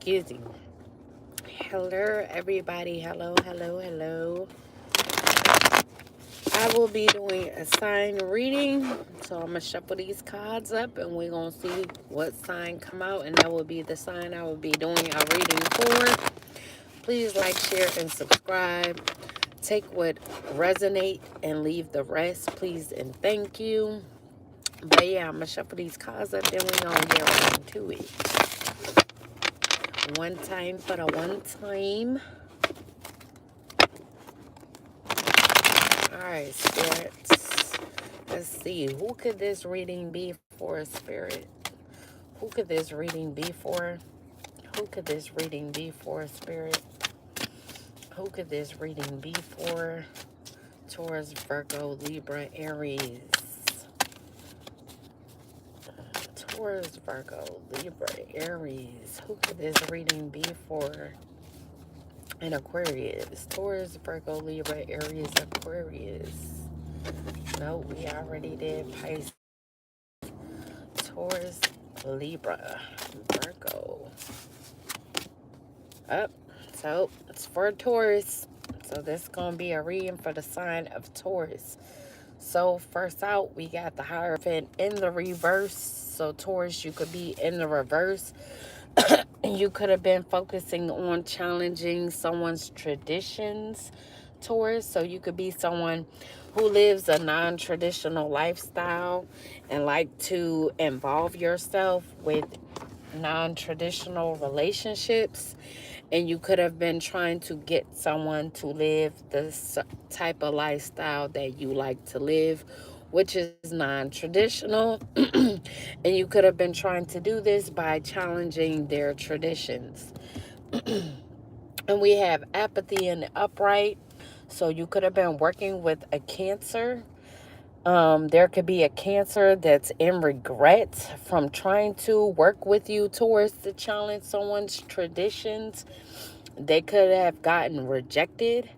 Excuse me. Hello, everybody. Hello, hello, hello. I will be doing a sign reading. So I'm going to shuffle these cards up and we're going to see what sign come out. And that will be the sign I will be doing a reading for. Please like, share, and subscribe. Take what resonate and leave the rest, please and thank you. But yeah, I'm going to shuffle these cards up and we're going to get right into it. One time for the one time. Alright, spirits. Let's see. Who could this reading be for, spirit? Who could this reading be for? Who could this reading be for, spirit? Who could this reading be for? Taurus, Virgo, Libra, Aries. Taurus, Virgo, Libra, Aries. Who could this reading be for? And Aquarius. Taurus, Virgo, Libra, Aries, Aquarius. No, we already did Pisces. Taurus, Libra, Virgo. Up. So it's for Taurus. So this is going to be a reading for the sign of Taurus. So first out, we got the Hierophant in the reverse. So Taurus, you could be in the reverse. You could have been focusing on challenging someone's traditions, Taurus. So you could be someone who lives a non-traditional lifestyle and like to involve yourself with non-traditional relationships. And you could have been trying to get someone to live the type of lifestyle that you like to live, which is non-traditional. And you could have been trying to do this by challenging their traditions. And we have apathy in the upright. So you could have been working with a Cancer. There could be a Cancer that's in regret from trying to work with you towards to challenge someone's traditions. They could have gotten rejected.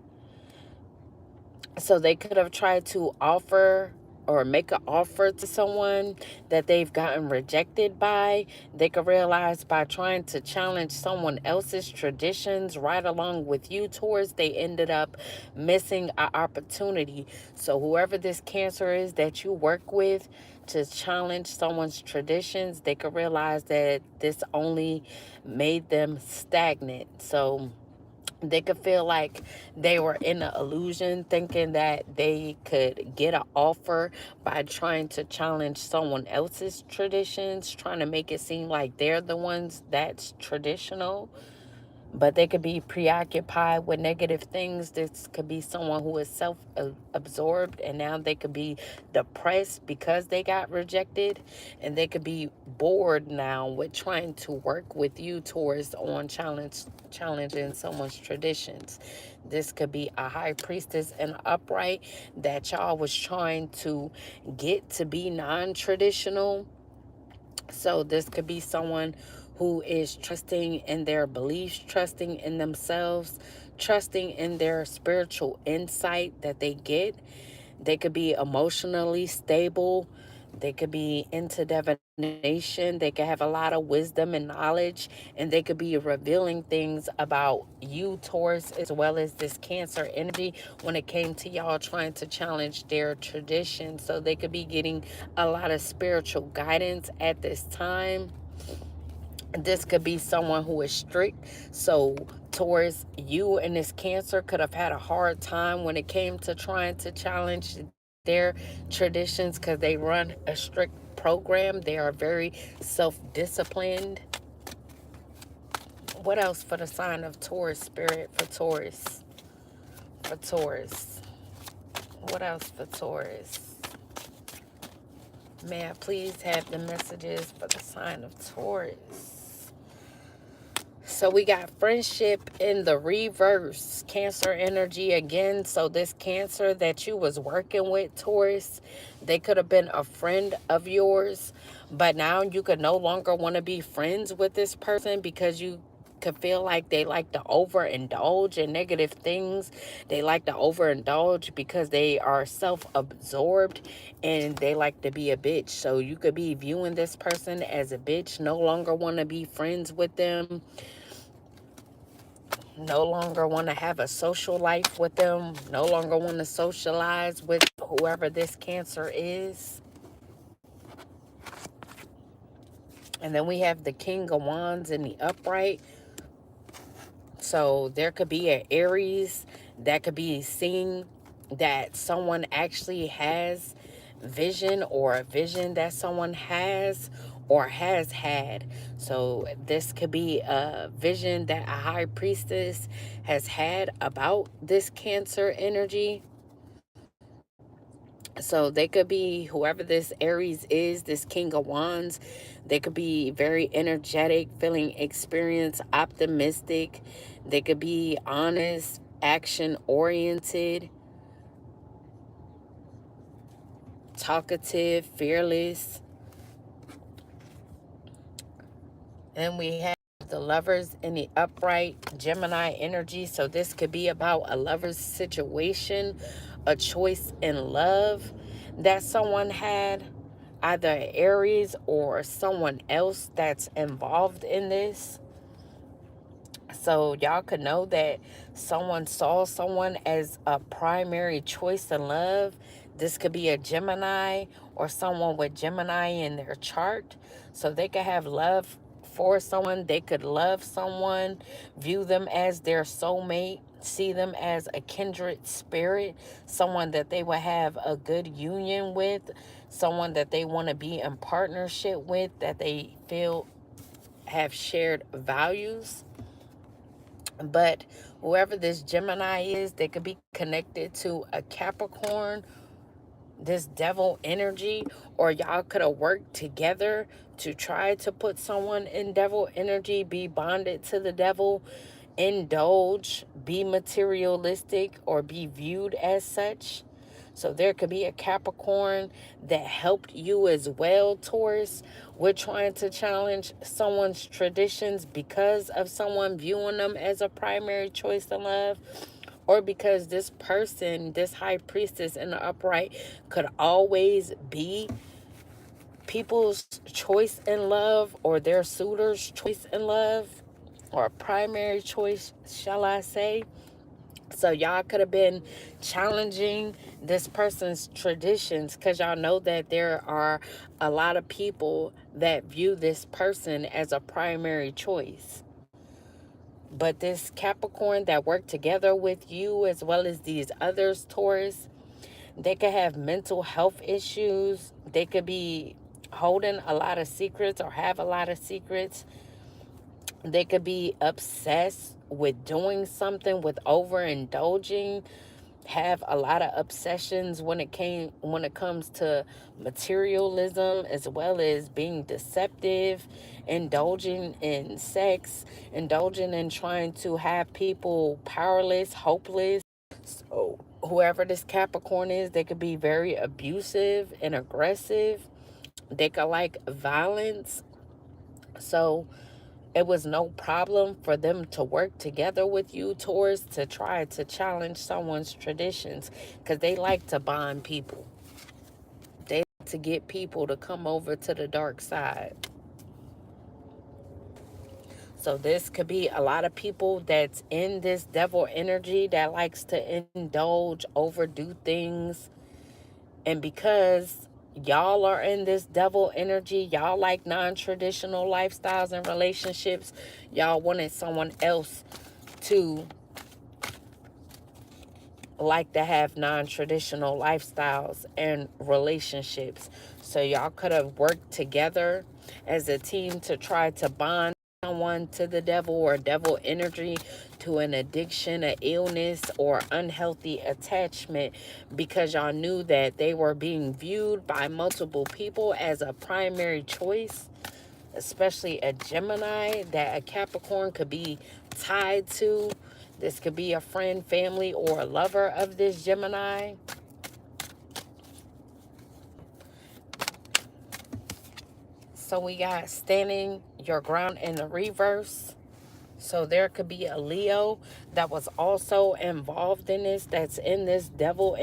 So they could have tried to offer or make an offer to someone that they've gotten rejected by. They could realize by trying to challenge someone else's traditions right along with you towards, they ended up missing an opportunity. So whoever this Cancer is that you work with to challenge someone's traditions, they could realize that this only made them stagnant. So they could feel like they were in an illusion, thinking that they could get an offer by trying to challenge someone else's traditions, trying to make it seem like they're the ones that's traditional. But they could be preoccupied with negative things. This could be someone who is self-absorbed, and now they could be depressed because they got rejected. And they could be bored now with trying to work with you towards on challenging someone's traditions. This could be a high priestess and upright that y'all was trying to get to be non-traditional. So this could be someone who is trusting in their beliefs, trusting in themselves, trusting in their spiritual insight that they get. They could be emotionally stable. They could be into divination. They could have a lot of wisdom and knowledge. And they could be revealing things about you, Taurus, as well as this Cancer energy when it came to y'all trying to challenge their tradition. So they could be getting a lot of spiritual guidance at this time. This could be someone who is strict. So Taurus, you and this Cancer could have had a hard time when it came to trying to challenge their traditions because they run a strict program. They are very self-disciplined. What else for the sign of Taurus, spirit, for Taurus? For Taurus. What else for Taurus? May I please have the messages for the sign of Taurus? So we got friendship in the reverse, Cancer energy again. So this Cancer that you was working with, Taurus, they could have been a friend of yours, but now you could no longer want to be friends with this person because you could feel like they like to overindulge in negative things. They like to overindulge because they are self-absorbed and they like to be a bitch. So you could be viewing this person as a bitch, no longer want to be friends with them. no longer want to have a social life with them, no longer want to socialize with whoever this Cancer is. And then we have the King of Wands in the upright. So there could be an Aries that could be seeing that someone actually has vision, or a vision that someone has or has had. So this could be a vision that a high priestess has had about this Cancer energy. So they could be, whoever this Aries is, this King of Wands, they could be very energetic, feeling experienced, optimistic. They could be honest, action oriented, talkative, fearless. And we have the Lovers in the upright, Gemini energy. So this could be about a lover's situation, a choice in love that someone had, either Aries or someone else that's involved in this. So y'all could know that someone saw someone as a primary choice in love. This could be a Gemini or someone with Gemini in their chart. So they could have love for someone. They could love someone, view them as their soulmate, see them as a kindred spirit, someone that they will have a good union with, someone that they want to be in partnership with, that they feel have shared values. But whoever this Gemini is, they could be connected to a Capricorn, this devil energy, or y'all could have worked together to try to put someone in devil energy, be bonded to the devil, indulge, be materialistic, or be viewed as such. So there could be a Capricorn that helped you as well, Taurus. We're trying to challenge someone's traditions because of someone viewing them as a primary choice in love, or because this person, this high priestess in the upright, could always be people's choice in love, or their suitor's choice in love, or a primary choice, shall I say. So y'all could have been challenging this person's traditions, because y'all know that there are a lot of people that view this person as a primary choice. But this Capricorn that worked together with you, as well as these others, Taurus, they could have mental health issues. They could be holding a lot of secrets or have a lot of secrets. They could be obsessed with doing something, with overindulging, have a lot of obsessions when it comes to materialism, as well as being deceptive, indulging in sex, indulging in trying to have people powerless, hopeless. So whoever this Capricorn is, they could be very abusive and aggressive. They could like violence. So it was no problem for them to work together with you, Taurus, to try to challenge someone's traditions, because they like to bond people. They like to get people to come over to the dark side. So this could be a lot of people that's in this devil energy that likes to indulge, overdo things. And because y'all are in this devil energy, y'all like non-traditional lifestyles and relationships, y'all wanted someone else to like to have non-traditional lifestyles and relationships. So y'all could have worked together as a team to try to bond someone to the devil or devil energy, to an addiction, an illness, or unhealthy attachment, because y'all knew that they were being viewed by multiple people as a primary choice, especially a Gemini that a Capricorn could be tied to. This could be a friend, family, or a lover of this Gemini. So we got standing your ground in the reverse. So there could be a Leo that was also involved in this, that's in this devil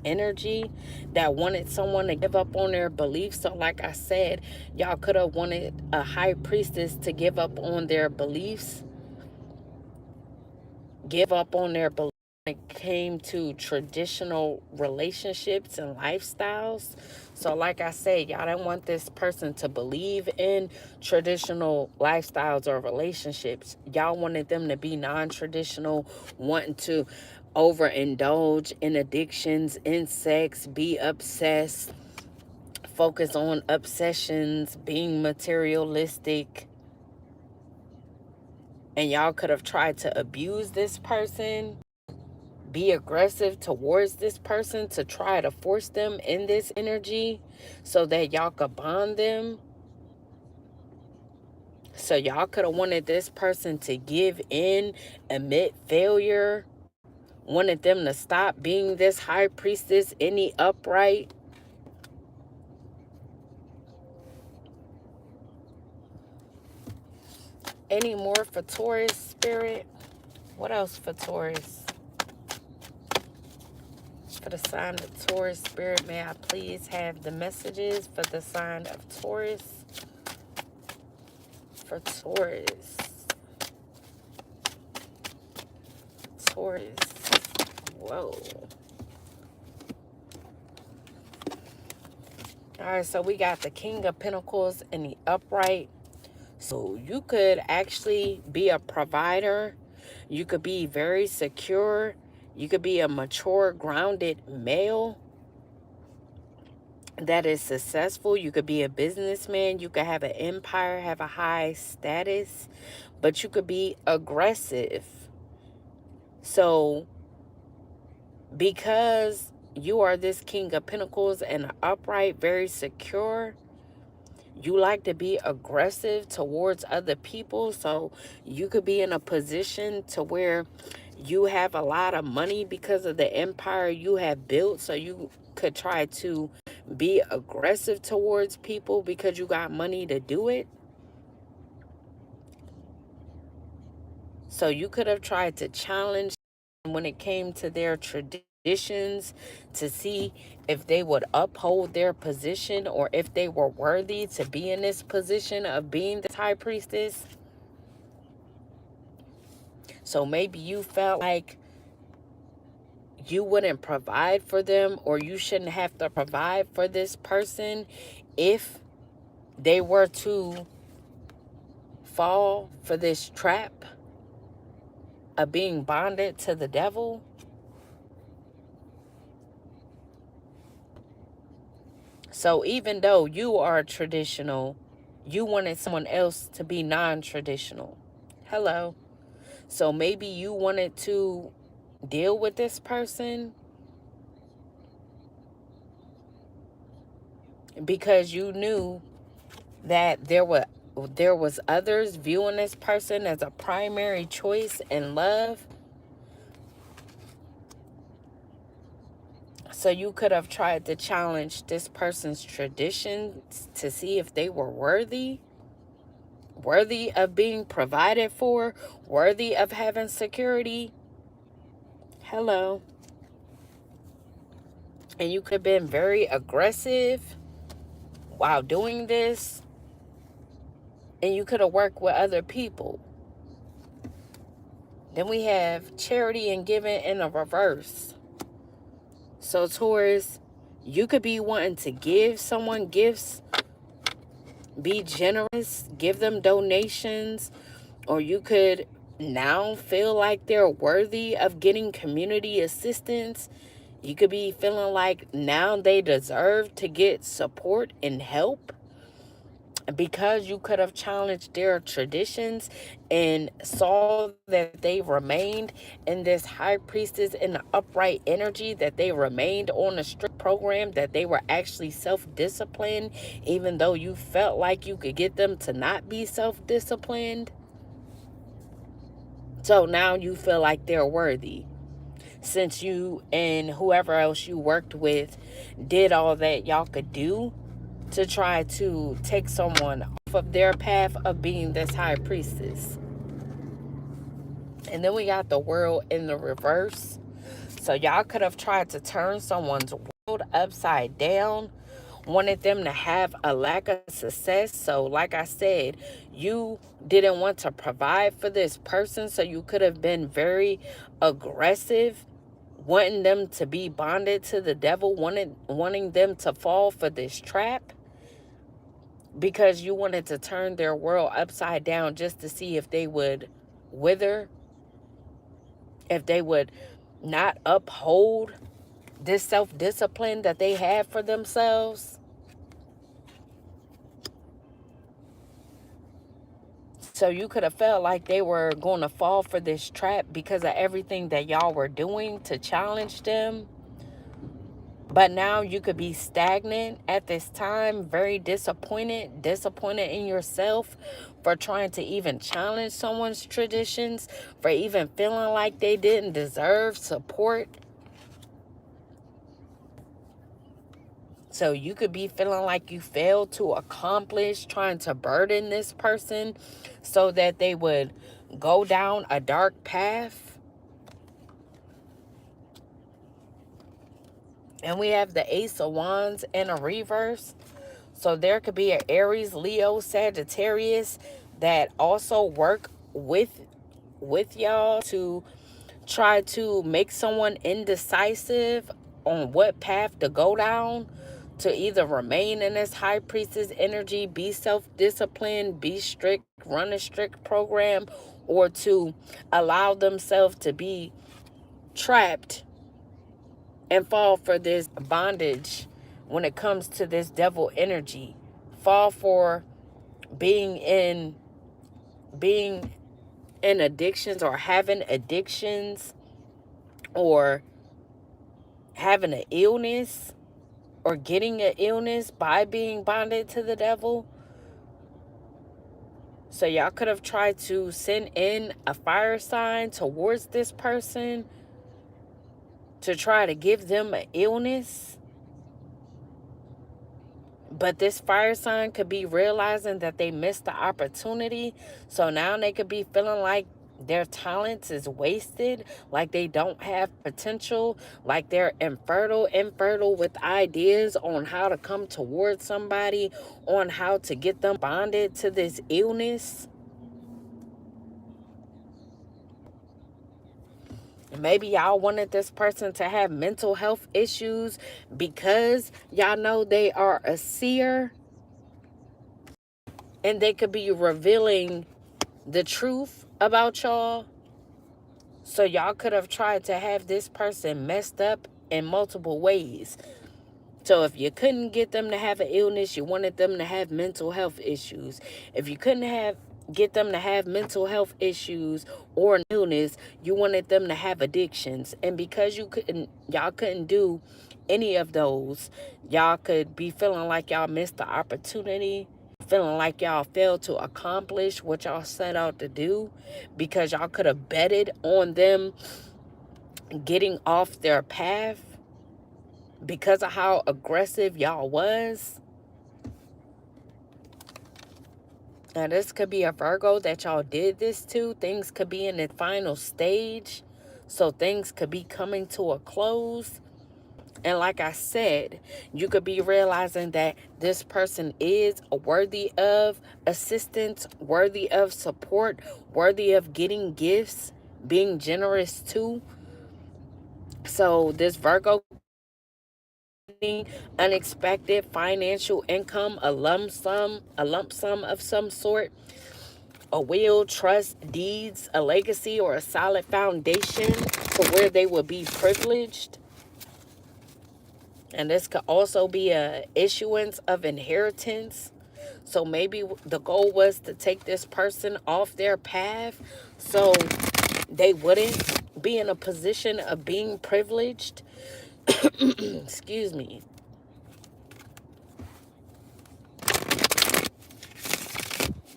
energy, that wanted someone to give up on their beliefs. So like I said, y'all could have wanted a high priestess to give up on their beliefs. give up on their belief when it came to traditional relationships and lifestyles. So like I said, y'all didn't want this person to believe in traditional lifestyles or relationships. Y'all wanted them to be non-traditional, wanting to overindulge in addictions, in sex, be obsessed, focus on obsessions, being materialistic. And y'all could have tried to abuse this person, be aggressive towards this person to try to force them in this energy so that y'all could bond them. So y'all could have wanted this person to give in, admit failure, wanted them to stop being this high priestess in the upright. Any more for Taurus, Spirit? What else for Taurus? For the sign of Taurus, Spirit, may I please have the messages for the sign of Taurus? For Taurus. Taurus. Whoa. Alright, so we got the King of Pentacles in the upright. So you could actually be a provider. You could be very secure. You could be a mature, grounded male that is successful. You could be a businessman. You could have an empire, have a high status, but you could be aggressive. So because you are this King of Pentacles and upright, very secure, you like to be aggressive towards other people. So you could be in a position to where you have a lot of money because of the empire you have built. So you could try to be aggressive towards people because you got money to do it. So you could have tried to challenge when it came to their traditions to see if they would uphold their position or if they were worthy to be in this position of being the high priestess. So maybe you felt like you wouldn't provide for them, or you shouldn't have to provide for this person if they were to fall for this trap of being bonded to the devil. So even though you are traditional, you wanted someone else to be non-traditional. Hello. So maybe you wanted to deal with this person because you knew that there was others viewing this person as a primary choice in love. So you could have tried to challenge this person's traditions to see if they were worthy of being provided for, worthy of having security. Hello. And you could have been very aggressive while doing this. And you could have worked with other people. Then we have charity and giving in a reverse. So Taurus, you could be wanting to give someone gifts, be generous, give them donations, or you could now feel like they're worthy of getting community assistance. You could be feeling like now they deserve to get support and help because you could have challenged their traditions and saw that they remained in this high priestess in the upright energy, that they remained on a strict program, that they were actually self-disciplined, even though you felt like you could get them to not be self-disciplined. So now you feel like they're worthy, since you and whoever else you worked with did all that y'all could do to try to take someone off of their path of being this high priestess. And then we got the world in the reverse. So y'all could have tried to turn someone's world upside down wanted them to have a lack of success. So like I said, you didn't want to provide for this person, so you could have been very aggressive, wanting them to be bonded to the devil, wanting them to fall for this trap, because you wanted to turn their world upside down just to see if they would wither, if they would not uphold this self-discipline that they have for themselves. So you could have felt like they were going to fall for this trap because of everything that y'all were doing to challenge them. But now you could be stagnant at this time, very disappointed in yourself for trying to even challenge someone's traditions, for even feeling like they didn't deserve support. So you could be feeling like you failed to accomplish, trying to burden this person so that they would go down a dark path. And we have the Ace of Wands in a reverse. So there could be an Aries, Leo, Sagittarius that also work with y'all to try to make someone indecisive on what path to go down, to either remain in this high priestess energy, be self-disciplined, be strict, run a strict program, or to allow themselves to be trapped and fall for this bondage when it comes to this devil energy. Fall for being in addictions, or having addictions, or having an illness, or getting an illness by being bonded to the devil. So y'all could have tried to send in a fire sign towards this person to try to give them an illness. But this fire sign could be realizing that they missed the opportunity. So now they could be feeling like their talents is wasted, like they don't have potential, like they're infertile with ideas on how to come towards somebody, on how to get them bonded to this illness. Maybe y'all wanted this person to have mental health issues because y'all know they are a seer, and they could be revealing the truth about y'all. So y'all could have tried to have this person messed up in multiple ways. So if you couldn't get them to have an illness, you wanted them to have mental health issues. If you couldn't get them to have mental health issues or an illness, you wanted them to have addictions. And because y'all couldn't do any of those, y'all could be feeling like y'all missed the opportunity, feeling like y'all failed to accomplish what y'all set out to do, because y'all could have betted on them getting off their path because of how aggressive y'all was. Now this could be a Virgo that y'all did this to. Things could be in the final stage, so things could be coming to a close. And like I said, you could be realizing that this person is worthy of assistance, worthy of support, worthy of getting gifts, being generous too. So this Virgo, unexpected financial income, a lump sum of some sort, a will, trust, deeds, a legacy, or a solid foundation to where they will be privileged. And this could also be a issuance of inheritance. So maybe the goal was to take this person off their path so they wouldn't be in a position of being privileged. Excuse me.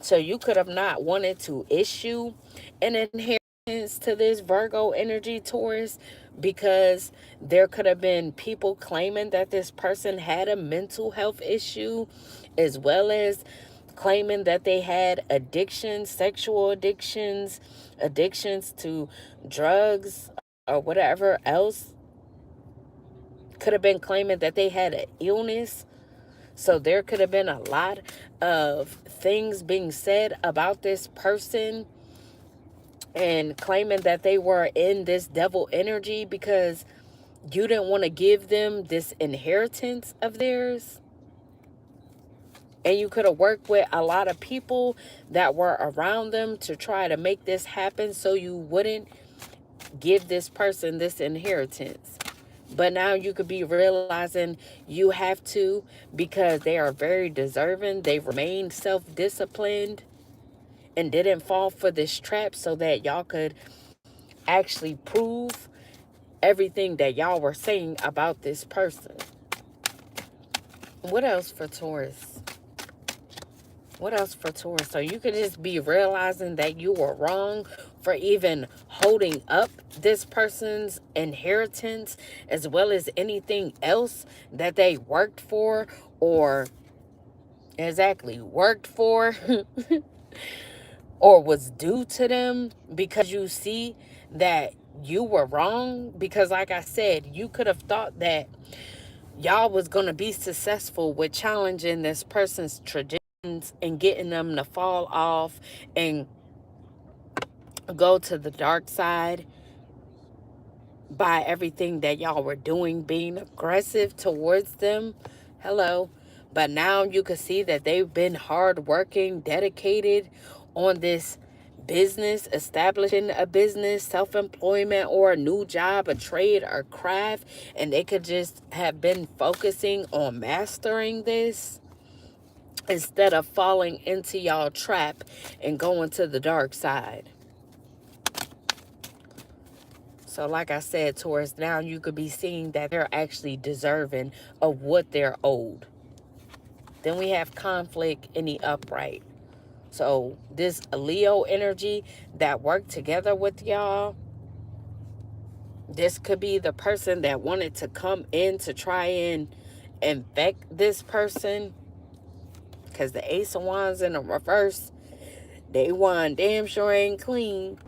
So you could have not wanted to issue an inheritance to this Virgo energy, Taurus, because there could have been people claiming that this person had a mental health issue, as well as claiming that they had addictions, sexual addictions, addictions to drugs, or whatever else. Could have been claiming that they had an illness. So there could have been a lot of things being said about this person and claiming that they were in this devil energy because you didn't want to give them this inheritance of theirs. And you could have worked with a lot of people that were around them to try to make this happen so you wouldn't give this person this inheritance. But now you could be realizing you have to, because they are very deserving. They remained self-disciplined and didn't fall for this trap so that y'all could actually prove everything that y'all were saying about this person. What else for Taurus? What else for Taurus? So you could just be realizing that you were wrong for even holding up this person's inheritance, as well as anything else that they worked for, or exactly worked for or was due to them, because you see that you were wrong. Because like I said, you could have thought that y'all was going to be successful with challenging this person's traditions and getting them to fall off and go to the dark side by everything that y'all were doing, being aggressive towards them. Hello. But now you can see that they've been hardworking, dedicated on this business, establishing a business, self-employment, or a new job, a trade or craft, and they could just have been focusing on mastering this instead of falling into y'all trap and going to the dark side. So like I said, Taurus, now you could be seeing that they're actually deserving of what they're owed. Then we have conflict in the upright. So this Leo energy that worked together with y'all, this could be the person that wanted to come in to try and infect this person. Because the Ace of Wands in the reverse, they won damn sure ain't clean.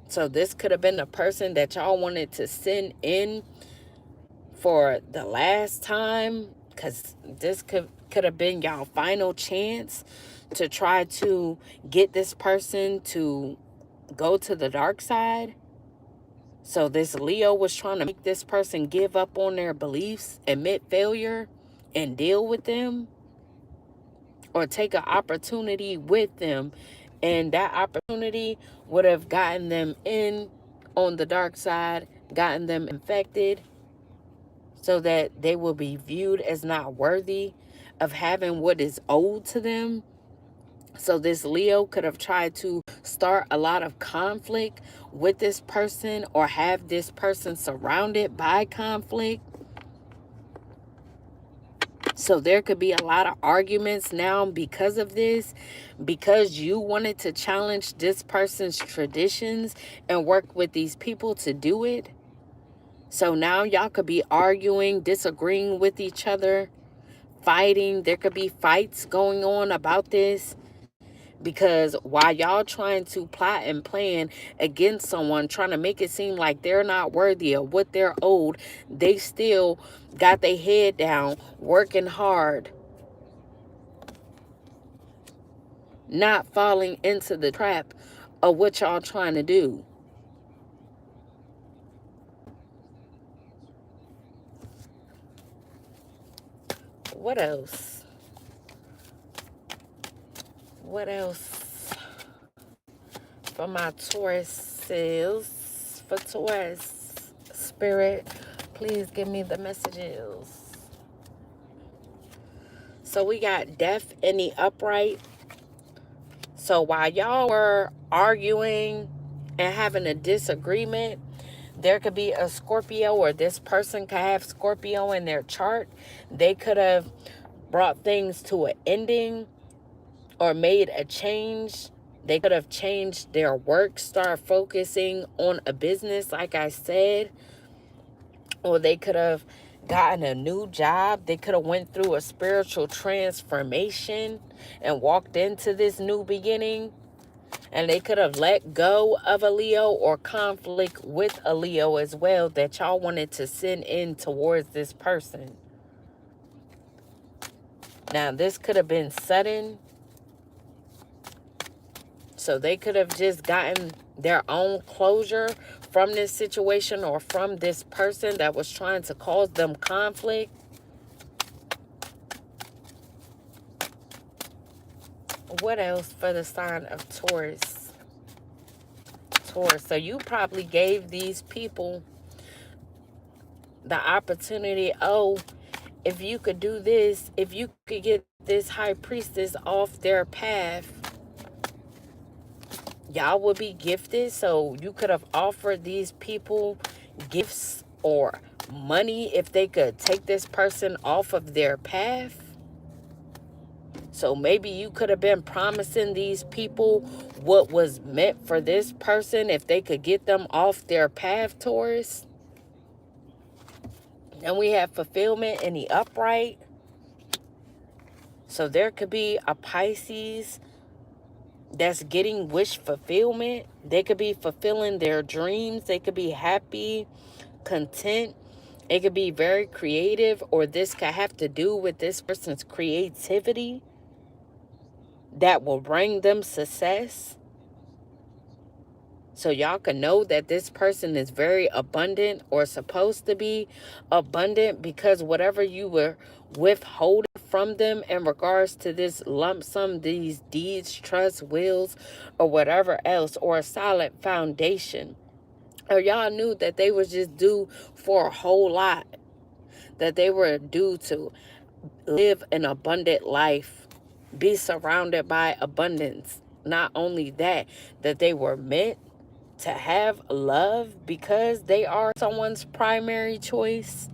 So this could have been the person that y'all wanted to send in for the last time, because this could have been y'all final chance to try to get this person to go to the dark side. So this Leo was trying to make this person give up on their beliefs, admit failure, and deal with them, or take an opportunity with them. And that opportunity would have gotten them in on the dark side, gotten them infected, so that they will be viewed as not worthy of having what is owed to them. So this Leo could have tried to start a lot of conflict with this person, or have this person surrounded by conflict. So there could be a lot of arguments now because of this, because you wanted to challenge this person's traditions and work with these people to do it. So now y'all could be arguing, disagreeing with each other, fighting. There could be fights going on about this, because while y'all trying to plot and plan against someone, trying to make it seem like they're not worthy of what they're owed, they still got their head down, working hard, not falling into the trap of what y'all trying to do. What else? What else for my Tauruses? For Taurus spirit, please give me the messages. So we got death in the upright. So while y'all were arguing and having a disagreement, there could be a Scorpio, or this person could have Scorpio in their chart. They could have brought things to an ending or made a change. They could have changed their work, start focusing on a business, like I said. Or they could have gotten a new job. They could have went through a spiritual transformation and walked into this new beginning. And they could have let go of a Leo, or conflict with a Leo as well, that y'all wanted to send in towards this person. Now, this could have been sudden. So they could have just gotten their own closure from this situation or from this person that was trying to cause them conflict. What else for the sign of Taurus? Taurus. So you probably gave these people the opportunity, oh, if you could do this, if you could get this high priestess off their path, y'all would be gifted. So you could have offered these people gifts or money if they could take this person off of their path. So maybe you could have been promising these people what was meant for this person if they could get them off their path, Taurus. And we have fulfillment in the upright. So there could be a Pisces that's getting wish fulfillment. They could be fulfilling their dreams. They could be happy, content. It could be very creative, or this could have to do with this person's creativity that will bring them success. So y'all can know that this person is very abundant or supposed to be abundant, because whatever you were withholding from them in regards to this lump sum, these deeds, trusts, wills, or whatever else, or a solid foundation, or y'all knew that they was just due for a whole lot, that they were due to live an abundant life, be surrounded by abundance. Not only that, that they were meant to have love because they are someone's primary choice.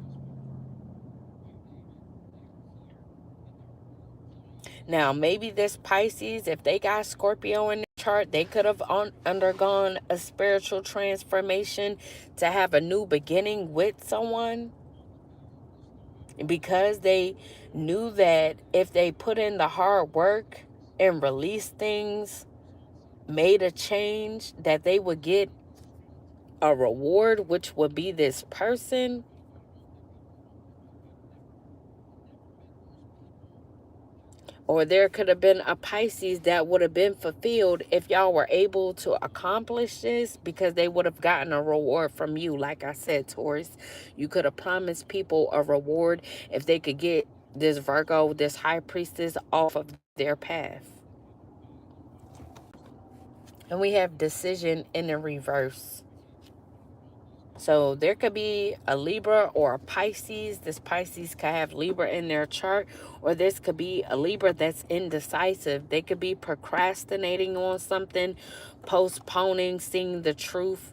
Now, maybe this Pisces, if they got Scorpio in the chart, they could have undergone a spiritual transformation to have a new beginning with someone, because they knew that if they put in the hard work and released things, made a change, that they would get a reward, which would be this person. Or there could have been a Pisces that would have been fulfilled if y'all were able to accomplish this, because they would have gotten a reward from you. Like I said, Taurus, you could have promised people a reward if they could get this Virgo, this high priestess, off of their path. And we have decision in the reverse. So there could be a Libra or a Pisces. This Pisces could have Libra in their chart, or this could be a Libra that's indecisive. They could be procrastinating on something, postponing seeing the truth,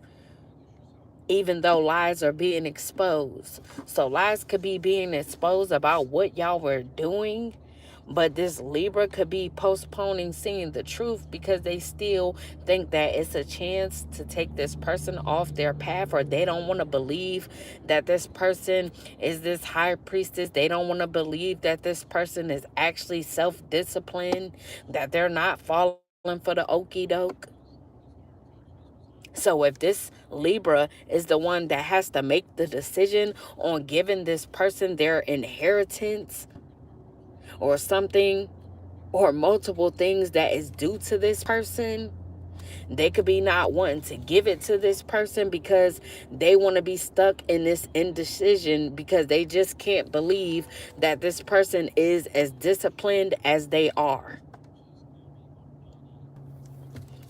even though lies are being exposed. So lies could be being exposed about what y'all were doing, but this Libra could be postponing seeing the truth because they still think that it's a chance to take this person off their path, or they don't want to believe that this person is this high priestess. They don't want to believe that this person is actually self-disciplined, that they're not falling for the okie doke. So if this Libra is the one that has to make the decision on giving this person their inheritance or something, or multiple things that is due to this person, they could be not wanting to give it to this person because they want to be stuck in this indecision, because they just can't believe that this person is as disciplined as they are.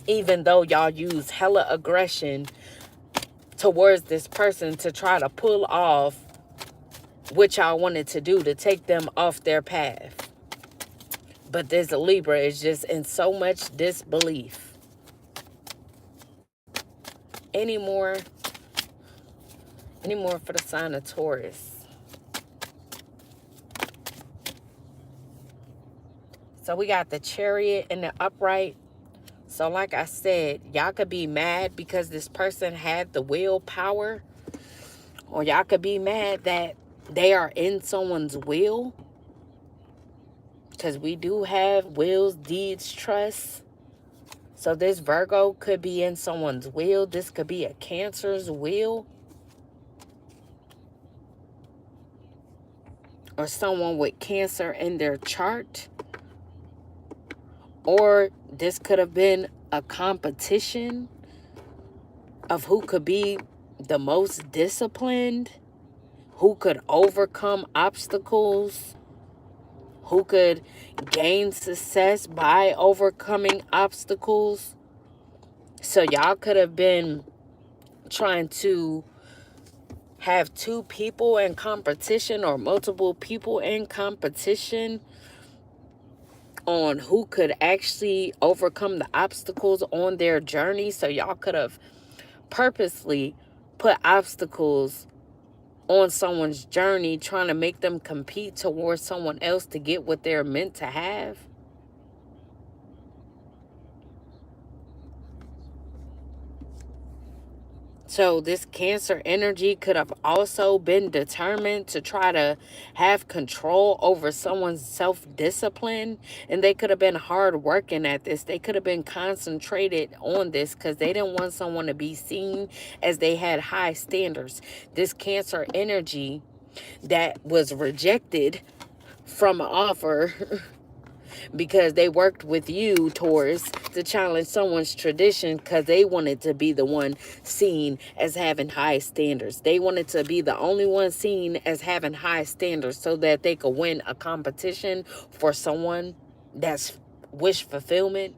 Even though y'all use hella aggression towards this person to try to pull off what y'all wanted to do to take them off their path. But this Libra is just in so much disbelief. Any more for the sign of Taurus? So we got the Chariot in the upright. So like I said, y'all could be mad because this person had the willpower, or y'all could be mad that they are in someone's will, because we do have wills, deeds, trusts. So this Virgo could be in someone's will. This could be a Cancer's will. or someone with Cancer in their chart. Or this could have been a competition of who could be the most disciplined, who could overcome obstacles, who could gain success by overcoming obstacles. So y'all could have been trying to have two people in competition or multiple people in competition on who could actually overcome the obstacles on their journey. So y'all could have purposely put obstacles on someone's journey, trying to make them compete towards someone else to get what they're meant to have. So this Cancer energy could have also been determined to try to have control over someone's self-discipline. And they could have been hard working at this. They could have been concentrated on this because they didn't want someone to be seen as they had high standards. This Cancer energy that was rejected from an offer because they worked with you, Taurus, to challenge someone's tradition because they wanted to be the one seen as having high standards. They wanted to be the only one seen as having high standards so that they could win a competition for someone that's wish fulfillment.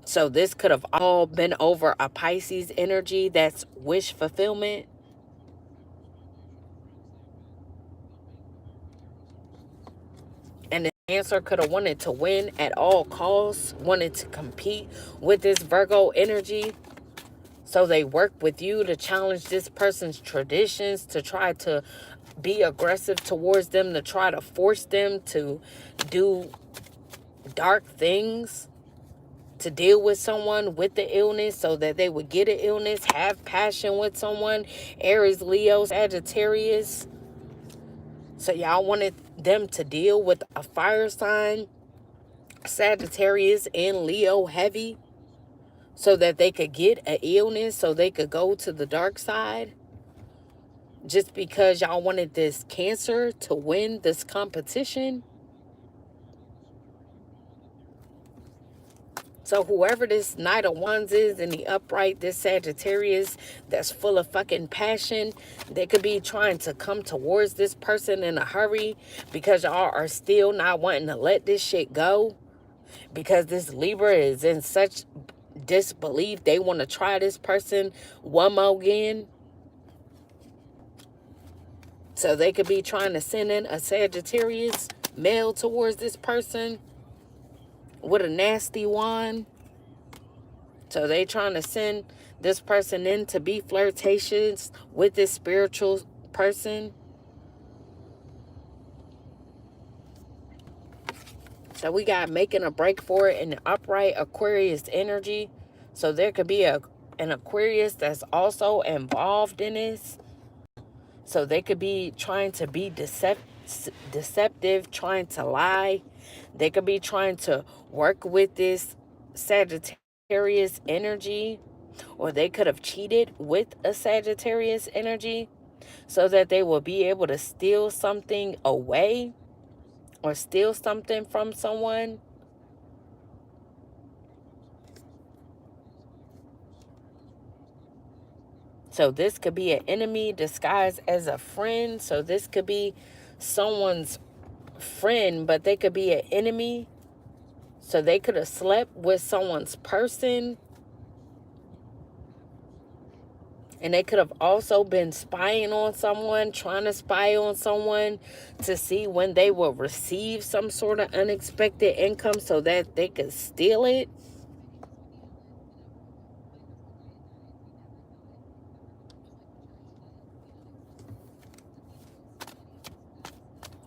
So this could have all been over a Pisces energy that's wish fulfillment. And the Cancer could have wanted to win at all costs, wanted to compete with this Virgo energy. So they work with you to challenge this person's traditions, to try to be aggressive towards them, to try to force them to do dark things, to deal with someone with the illness so that they would get an illness, have passion with someone. Aries, Leo, Sagittarius. So y'all wanted them to deal with a fire sign, Sagittarius and Leo heavy, so that they could get an illness, so they could go to the dark side. Just because y'all wanted this Cancer to win this competition. So whoever this Knight of Wands is in the upright, this Sagittarius that's full of fucking passion, they could be trying to come towards this person in a hurry because y'all are still not wanting to let this shit go. Because this Libra is in such disbelief. They want to try this person one more again. So they could be trying to send in a Sagittarius male towards this person with a nasty wand. So they trying to send this person in to be flirtatious with this spiritual person. So we got making a break for it in the upright Aquarius energy. So there could be an Aquarius that's also involved in this. So they could be trying to be deceptive, trying to lie. They could be trying to work with this Sagittarius energy. Or they could have cheated with a Sagittarius energy so that they will be able to steal something away or steal something from someone. So this could be an enemy disguised as a friend. So this could be someone's friend, but they could be an enemy. So they could have slept with someone's person. And they could have also been spying on someone, trying to spy on someone to see when they will receive some sort of unexpected income so that they could steal it.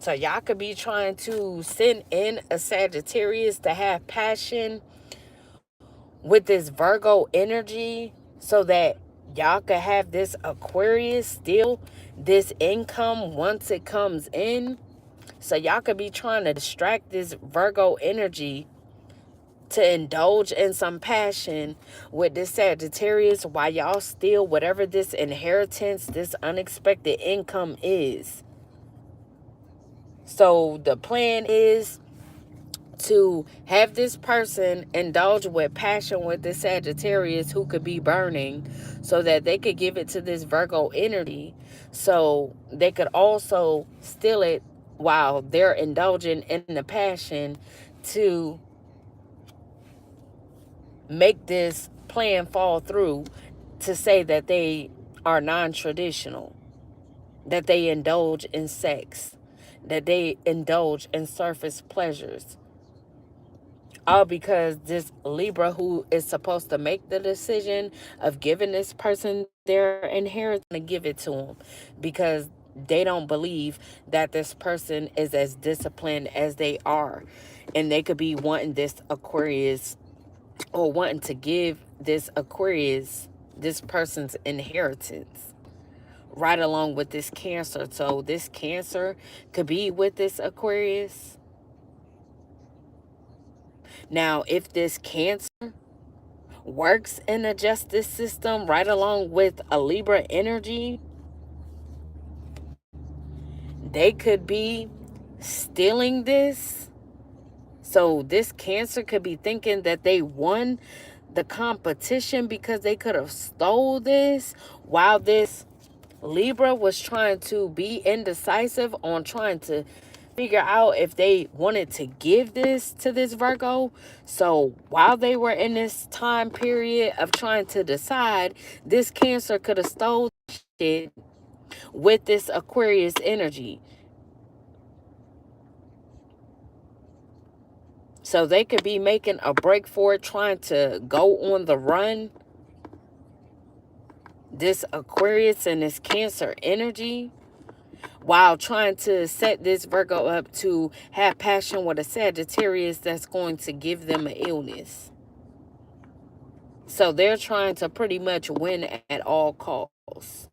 So y'all could be trying to send in a Sagittarius to have passion with this Virgo energy so that y'all could have this Aquarius steal this income once it comes in. So y'all could be trying to distract this Virgo energy to indulge in some passion with this Sagittarius while y'all steal whatever this inheritance, this unexpected income is. So the plan is to have this person indulge with passion with this Sagittarius who could be burning, so that they could give it to this Virgo energy, so they could also steal it while they're indulging in the passion to make this plan fall through, to say that they are non-traditional, that they indulge in sex, that they indulge in surface pleasures. All because this Libra, who is supposed to make the decision of giving this person their inheritance, to give it to them, because they don't believe that this person is as disciplined as they are. And they could be wanting this Aquarius, or wanting to give this Aquarius this person's inheritance right along with this Cancer. So this Cancer could be with this Aquarius. Now, if this Cancer works in the justice system right along with a Libra energy, they could be stealing this. So this Cancer could be thinking that they won the competition because they could have stole this, while this Libra was trying to be indecisive on trying to figure out if they wanted to give this to this Virgo. So while they were in this time period of trying to decide, this Cancer could have stole shit with this Aquarius energy. So they could be making a break for it, trying to go on the run. This Aquarius and this Cancer energy, while trying to set this Virgo up to have passion with a Sagittarius that's going to give them an illness. So they're trying to pretty much win at all costs.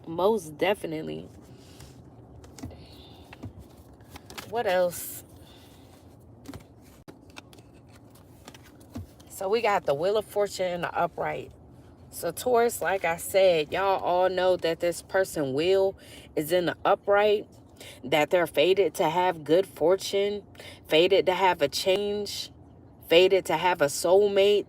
Most definitely. What else? So we got the Wheel of Fortune in the upright. So Taurus, like I said, y'all all know that this person wheel is in the upright, that they're fated to have good fortune, fated to have a change, fated to have a soulmate.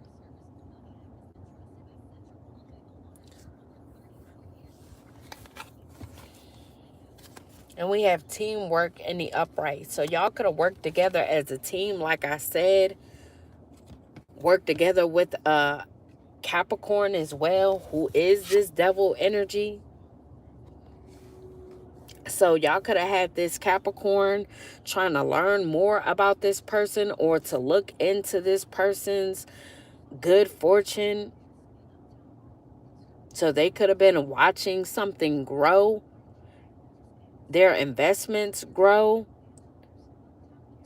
And we have teamwork in the upright. So y'all could have worked together as a team, like I said. Work together with Capricorn as well, who is this devil energy. So y'all could have had this Capricorn trying to learn more about this person, or to look into this person's good fortune. So they could have been watching something grow, their investments grow.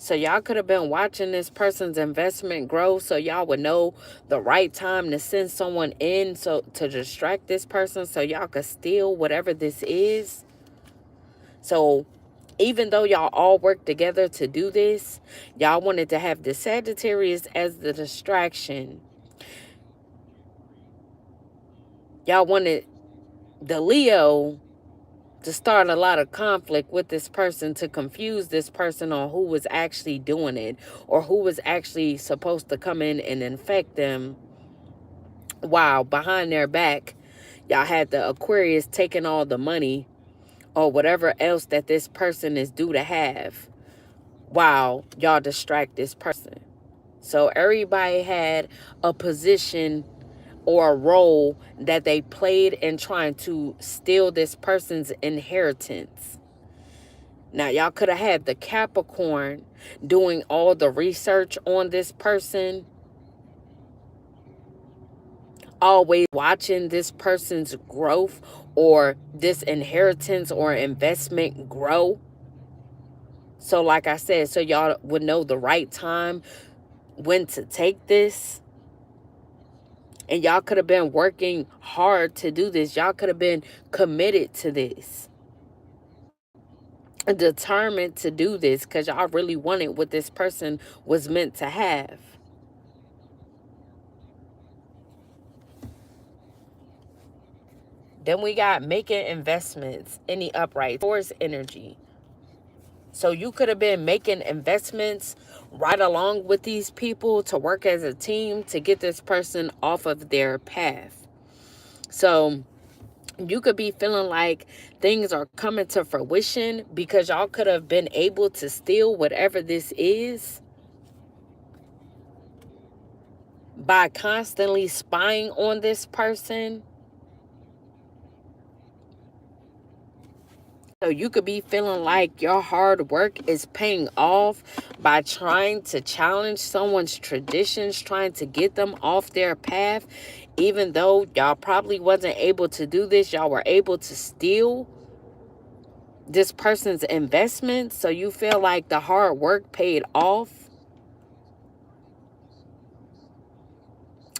So y'all could have been watching this person's investment grow, so y'all would know the right time to send someone in, so to distract this person, so y'all could steal whatever this is. So even though y'all all work together to do this, y'all wanted to have the Sagittarius as the distraction. Y'all wanted the Leo to start a lot of conflict with this person, to confuse this person on who was actually doing it, or who was actually supposed to come in and infect them, while behind their back y'all had the Aquarius taking all the money or whatever else that this person is due to have, while y'all distract this person. So everybody had a position or a role that they played in trying to steal this person's inheritance. Now, y'all could have had the Capricorn doing all the research on this person, always watching this person's growth, or this inheritance or investment grow. So like I said, so y'all would know the right time when to take this. And y'all could have been working hard to do this. Y'all could have been committed to this. determined to do this because y'all really wanted what this person was meant to have. Then we got making investments in the upright, Taurus energy. So you could have been making investments right along with these people to work as a team to get this person off of their path. So you could be feeling like things are coming to fruition because y'all could have been able to steal whatever this is by constantly spying on this person. So you could be feeling like your hard work is paying off by trying to challenge someone's traditions, trying to get them off their path. Even though y'all probably wasn't able to do this, y'all were able to steal this person's investment. So you feel like the hard work paid off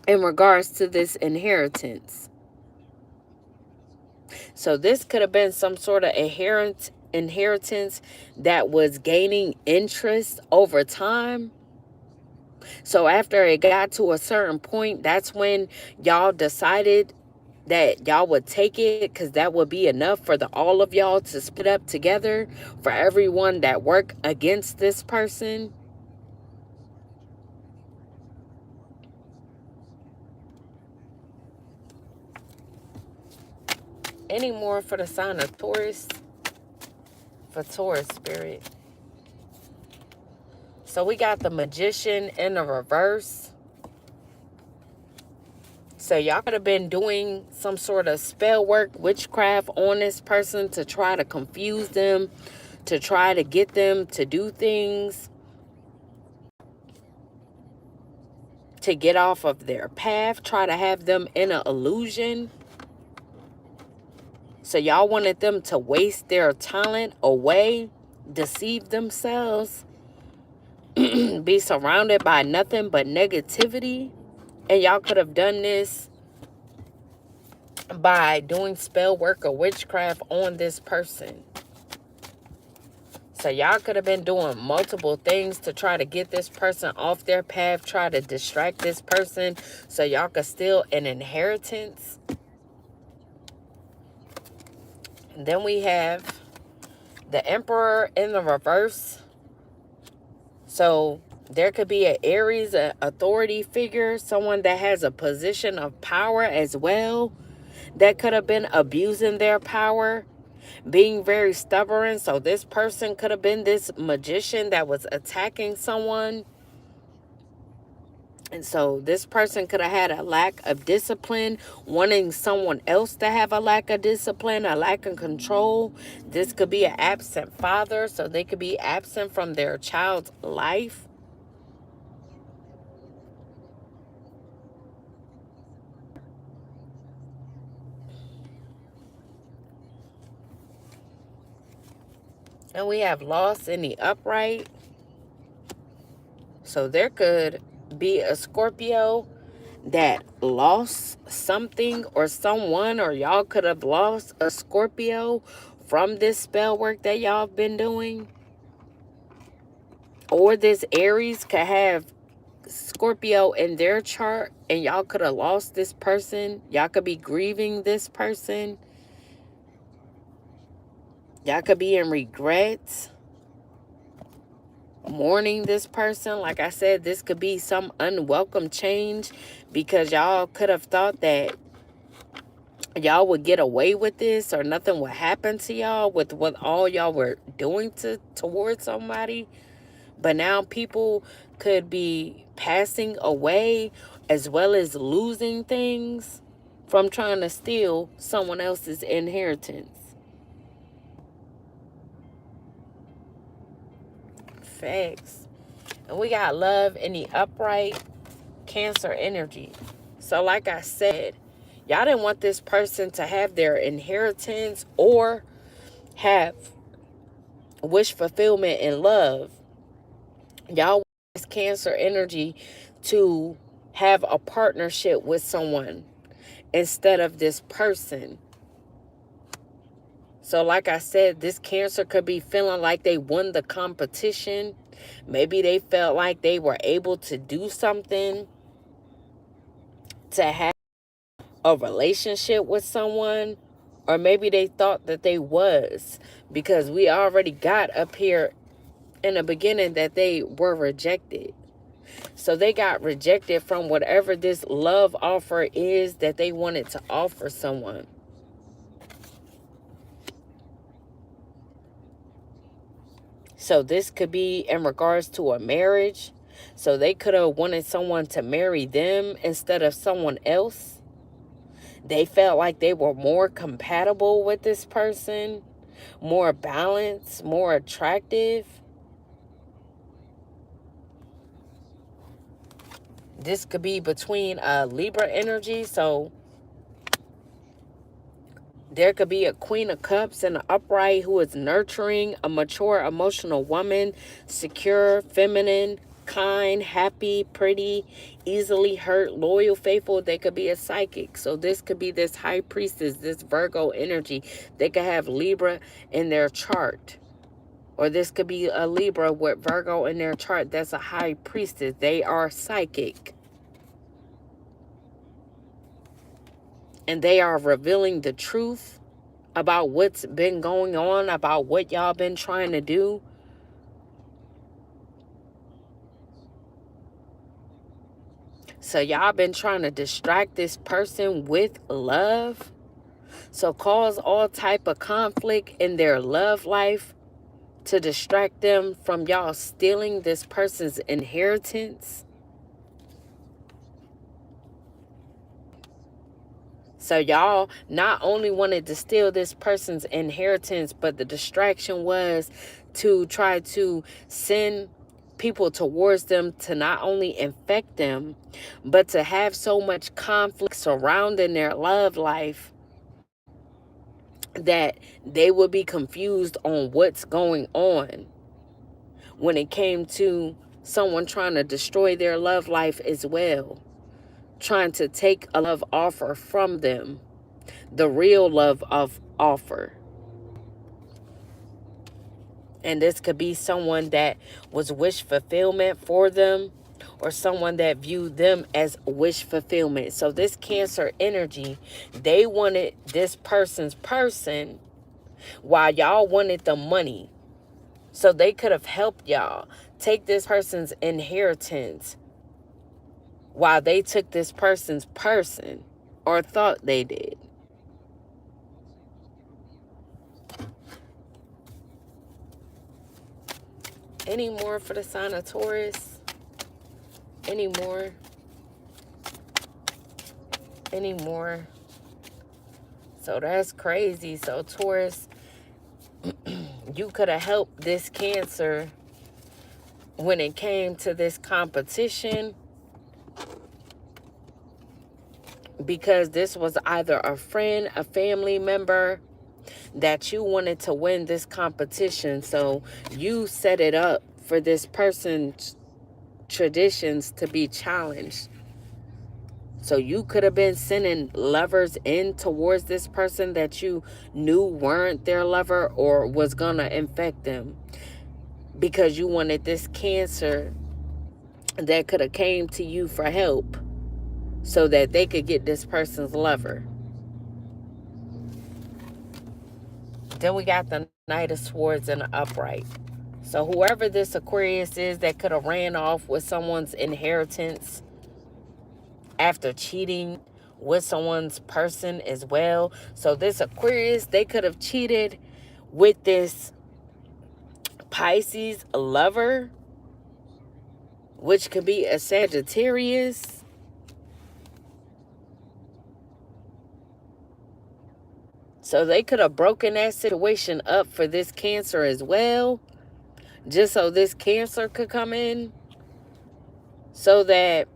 in regards to this inheritance. So this could have been some sort of inheritance that was gaining interest over time. So after it got to a certain point, that's when y'all decided that y'all would take it because that would be enough for all of y'all to split up together for everyone that worked against this person. Any more for the sign of Taurus? For Taurus spirit. So we got the Magician in the reverse. So y'all could have been doing some sort of spell work, witchcraft on this person to try to confuse them, to try to get them to do things, to get off of their path, try to have them in an illusion. So y'all wanted them to waste their talent away, deceive themselves, be surrounded by nothing but negativity. And y'all could have done this by doing spell work or witchcraft on this person. So y'all could have been doing multiple things to try to get this person off their path, try to distract this person so y'all could steal an inheritance. And then we have the Emperor in the reverse. So there could be an Aries, an authority figure, someone that has a position of power as well, that could have been abusing their power, being very stubborn. So this person could have been this magician that was attacking someone. And so this person could have had a lack of discipline, wanting someone else to have a lack of discipline, a lack of control. This could be an absent father, so they could be absent from their child's life. And we have loss in the upright. So there could be a Scorpio that lost something or someone, or y'all could have lost a Scorpio from this spell work that y'all have been doing. Or this Aries could have Scorpio in their chart and y'all could have lost this person. Y'all could be grieving this person. Y'all could be in regrets, mourning this person. Like I said, this could be some unwelcome change because y'all could have thought that y'all would get away with this or nothing would happen to y'all with what all y'all were doing towards somebody. But now people could be passing away as well as losing things from trying to steal someone else's inheritance. Facts. And we got love in the upright, Cancer energy. So like I said, y'all didn't want this person to have their inheritance or have wish fulfillment in love. Y'all want this Cancer energy to have a partnership with someone instead of this person. So like I said, this Cancer could be feeling like they won the competition. Maybe they felt like they were able to do something to have a relationship with someone. Or maybe they thought that they was, because we already got up here in the beginning that they were rejected. So they got rejected from whatever this love offer is that they wanted to offer someone. So this could be in regards to a marriage. So they could have wanted someone to marry them instead of someone else. They felt like they were more compatible with this person, more balanced, more attractive. This could be between Libra energy. So there could be a Queen of Cups and an upright who is nurturing, a mature, emotional woman, secure, feminine, kind, happy, pretty, easily hurt, loyal, faithful. They could be a psychic. So this could be this high priestess, this Virgo energy. They could have Libra in their chart. Or this could be a Libra with Virgo in their chart. That's a high priestess. They are psychic. And they are revealing the truth about what's been going on, about what y'all been trying to do. So y'all been trying to distract this person with love. So cause all type of conflict in their love life to distract them from y'all stealing this person's inheritance. So y'all not only wanted to steal this person's inheritance, but the distraction was to try to send people towards them to not only infect them, but to have so much conflict surrounding their love life that they would be confused on what's going on when it came to someone trying to destroy their love life as well, trying to take a love offer from them. The real love of offer. And this could be someone that was wish fulfillment for them, or someone that viewed them as wish fulfillment. So this Cancer energy, they wanted this person's person while y'all wanted the money. So they could have helped y'all take this person's inheritance while they took this person's person, or thought they did. Any more for the sign of Taurus? Any more? Any more? So that's crazy. So Taurus, you could have helped this Cancer when it came to this competition, because this was either a friend, a family member that you wanted to win this competition. So you set it up for this person's traditions to be challenged. So you could have been sending lovers in towards this person that you knew weren't their lover or was gonna infect them, because you wanted this Cancer that could have came to you for help so that they could get this person's lover. Then we got the Knight of Swords and the upright. So whoever this Aquarius is that could have ran off with someone's inheritance after cheating with someone's person as well. So this Aquarius, they could have cheated with this Pisces lover, which could be a Sagittarius. So they could have broken that situation up for this Cancer as well, just so this Cancer could come in, so that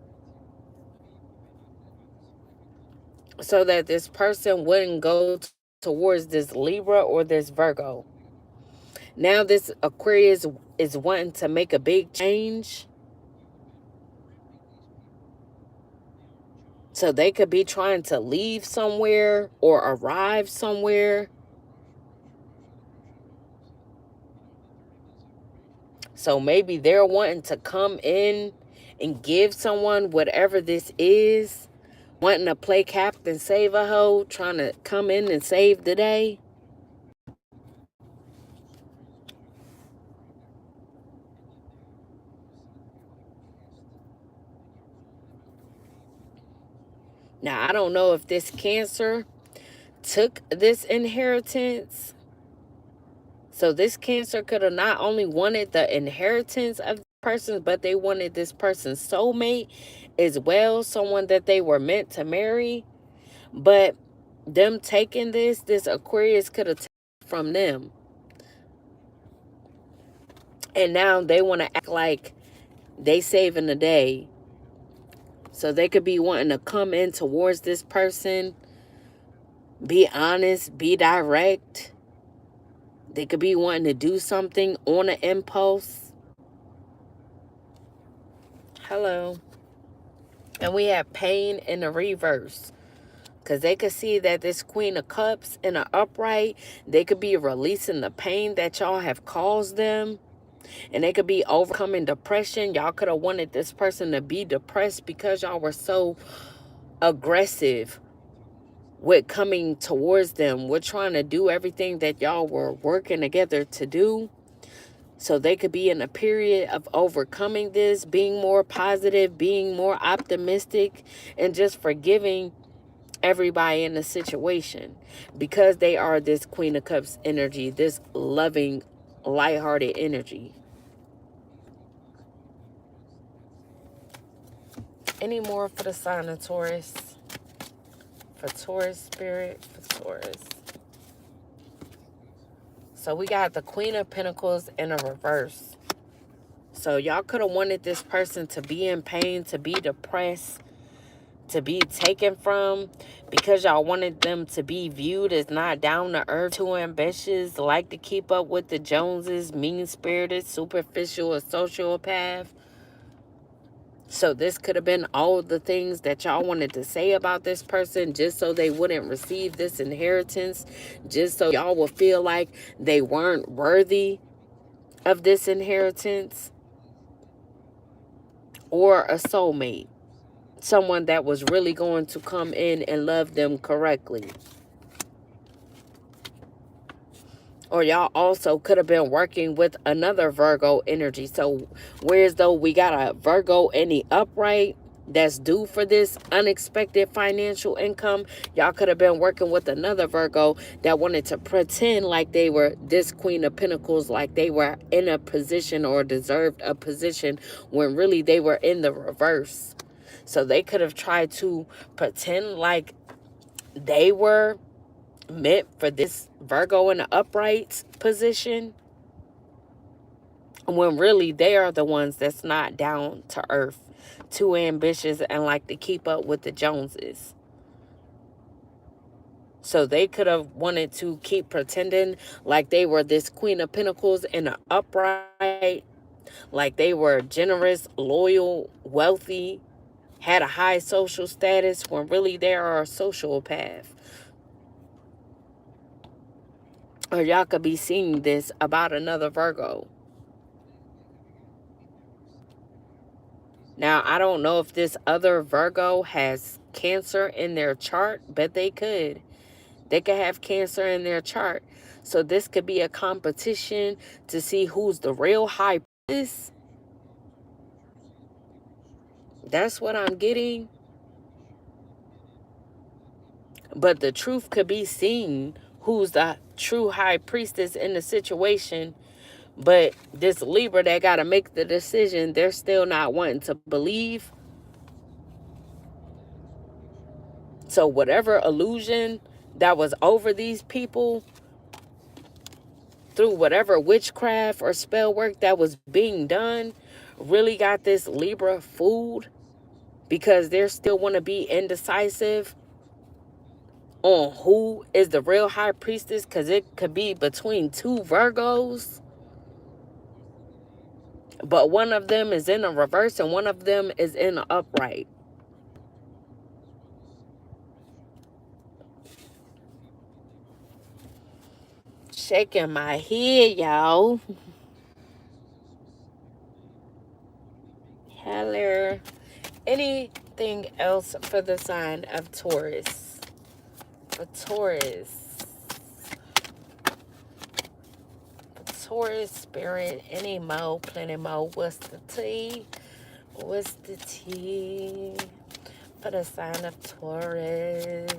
this person wouldn't go towards this Libra or this Virgo. Now this Aquarius is wanting to make a big change. So they could be trying to leave somewhere or arrive somewhere. So maybe they're wanting to come in and give someone whatever this is, wanting to play Captain Save a Hoe, trying to come in and save the day. Now, I don't know if this Cancer took this inheritance. So this Cancer could have not only wanted the inheritance of the person, but they wanted this person's soulmate as well, someone that they were meant to marry. But them taking this Aquarius could have taken from them. And now they want to act like they saving the day. So they could be wanting to come in towards this person, be honest, be direct. They could be wanting to do something on an impulse. Hello. And we have pain in the reverse. Because they could see that this Queen of Cups in an upright, they could be releasing the pain that y'all have caused them. And they could be overcoming depression. Y'all could have wanted this person to be depressed because y'all were so aggressive with coming towards them. We're trying to do everything that y'all were working together to do. So they could be in a period of overcoming this, being more positive, being more optimistic, and just forgiving everybody in the situation. Because they are this Queen of Cups energy, this loving, lighthearted energy. Any more for the sign of Taurus? For Taurus spirit, for Taurus. So we got the Queen of Pentacles in a reverse. So y'all could have wanted this person to be in pain, to be depressed, to be taken from, because y'all wanted them to be viewed as not down to earth, too ambitious, like to keep up with the Joneses, mean-spirited, superficial, a sociopath. So this could have been all the things that y'all wanted to say about this person just so they wouldn't receive this inheritance, just so y'all would feel like they weren't worthy of this inheritance. Or a soulmate, someone that was really going to come in and love them correctly. Or y'all also could have been working with another Virgo energy. So whereas though we got a Virgo in the upright that's due for this unexpected financial income, y'all could have been working with another Virgo that wanted to pretend like they were this Queen of Pentacles, like they were in a position or deserved a position when really they were in the reverse. So they could have tried to pretend like they were meant for this Virgo in the upright position, when really they are the ones that's not down to earth, too ambitious, and like to keep up with the Joneses. So they could have wanted to keep pretending like they were this Queen of Pentacles in the upright, like they were generous, loyal, wealthy, had a high social status, when really they are a sociopath. Or y'all could be seeing this about another Virgo. Now, I don't know if this other Virgo has Cancer in their chart, but they could. They could have Cancer in their chart. So this could be a competition to see who's the real high priestess. That's what I'm getting. But the truth could be seen, who's the true high priestess in the situation. But this Libra that got to make the decision, they're still not wanting to believe. So whatever illusion that was over these people, through whatever witchcraft or spell work that was being done, really got this Libra fooled, because they still want to be indecisive on who is the real high priestess, because it could be between two Virgos, but one of them is in a reverse and one of them is in an upright. Shaking my head, y'all. clear. Anything else for the sign of Taurus? For Taurus. Taurus spirit, any mo, plenty mo. What's the tea? What's the tea for the sign of Taurus?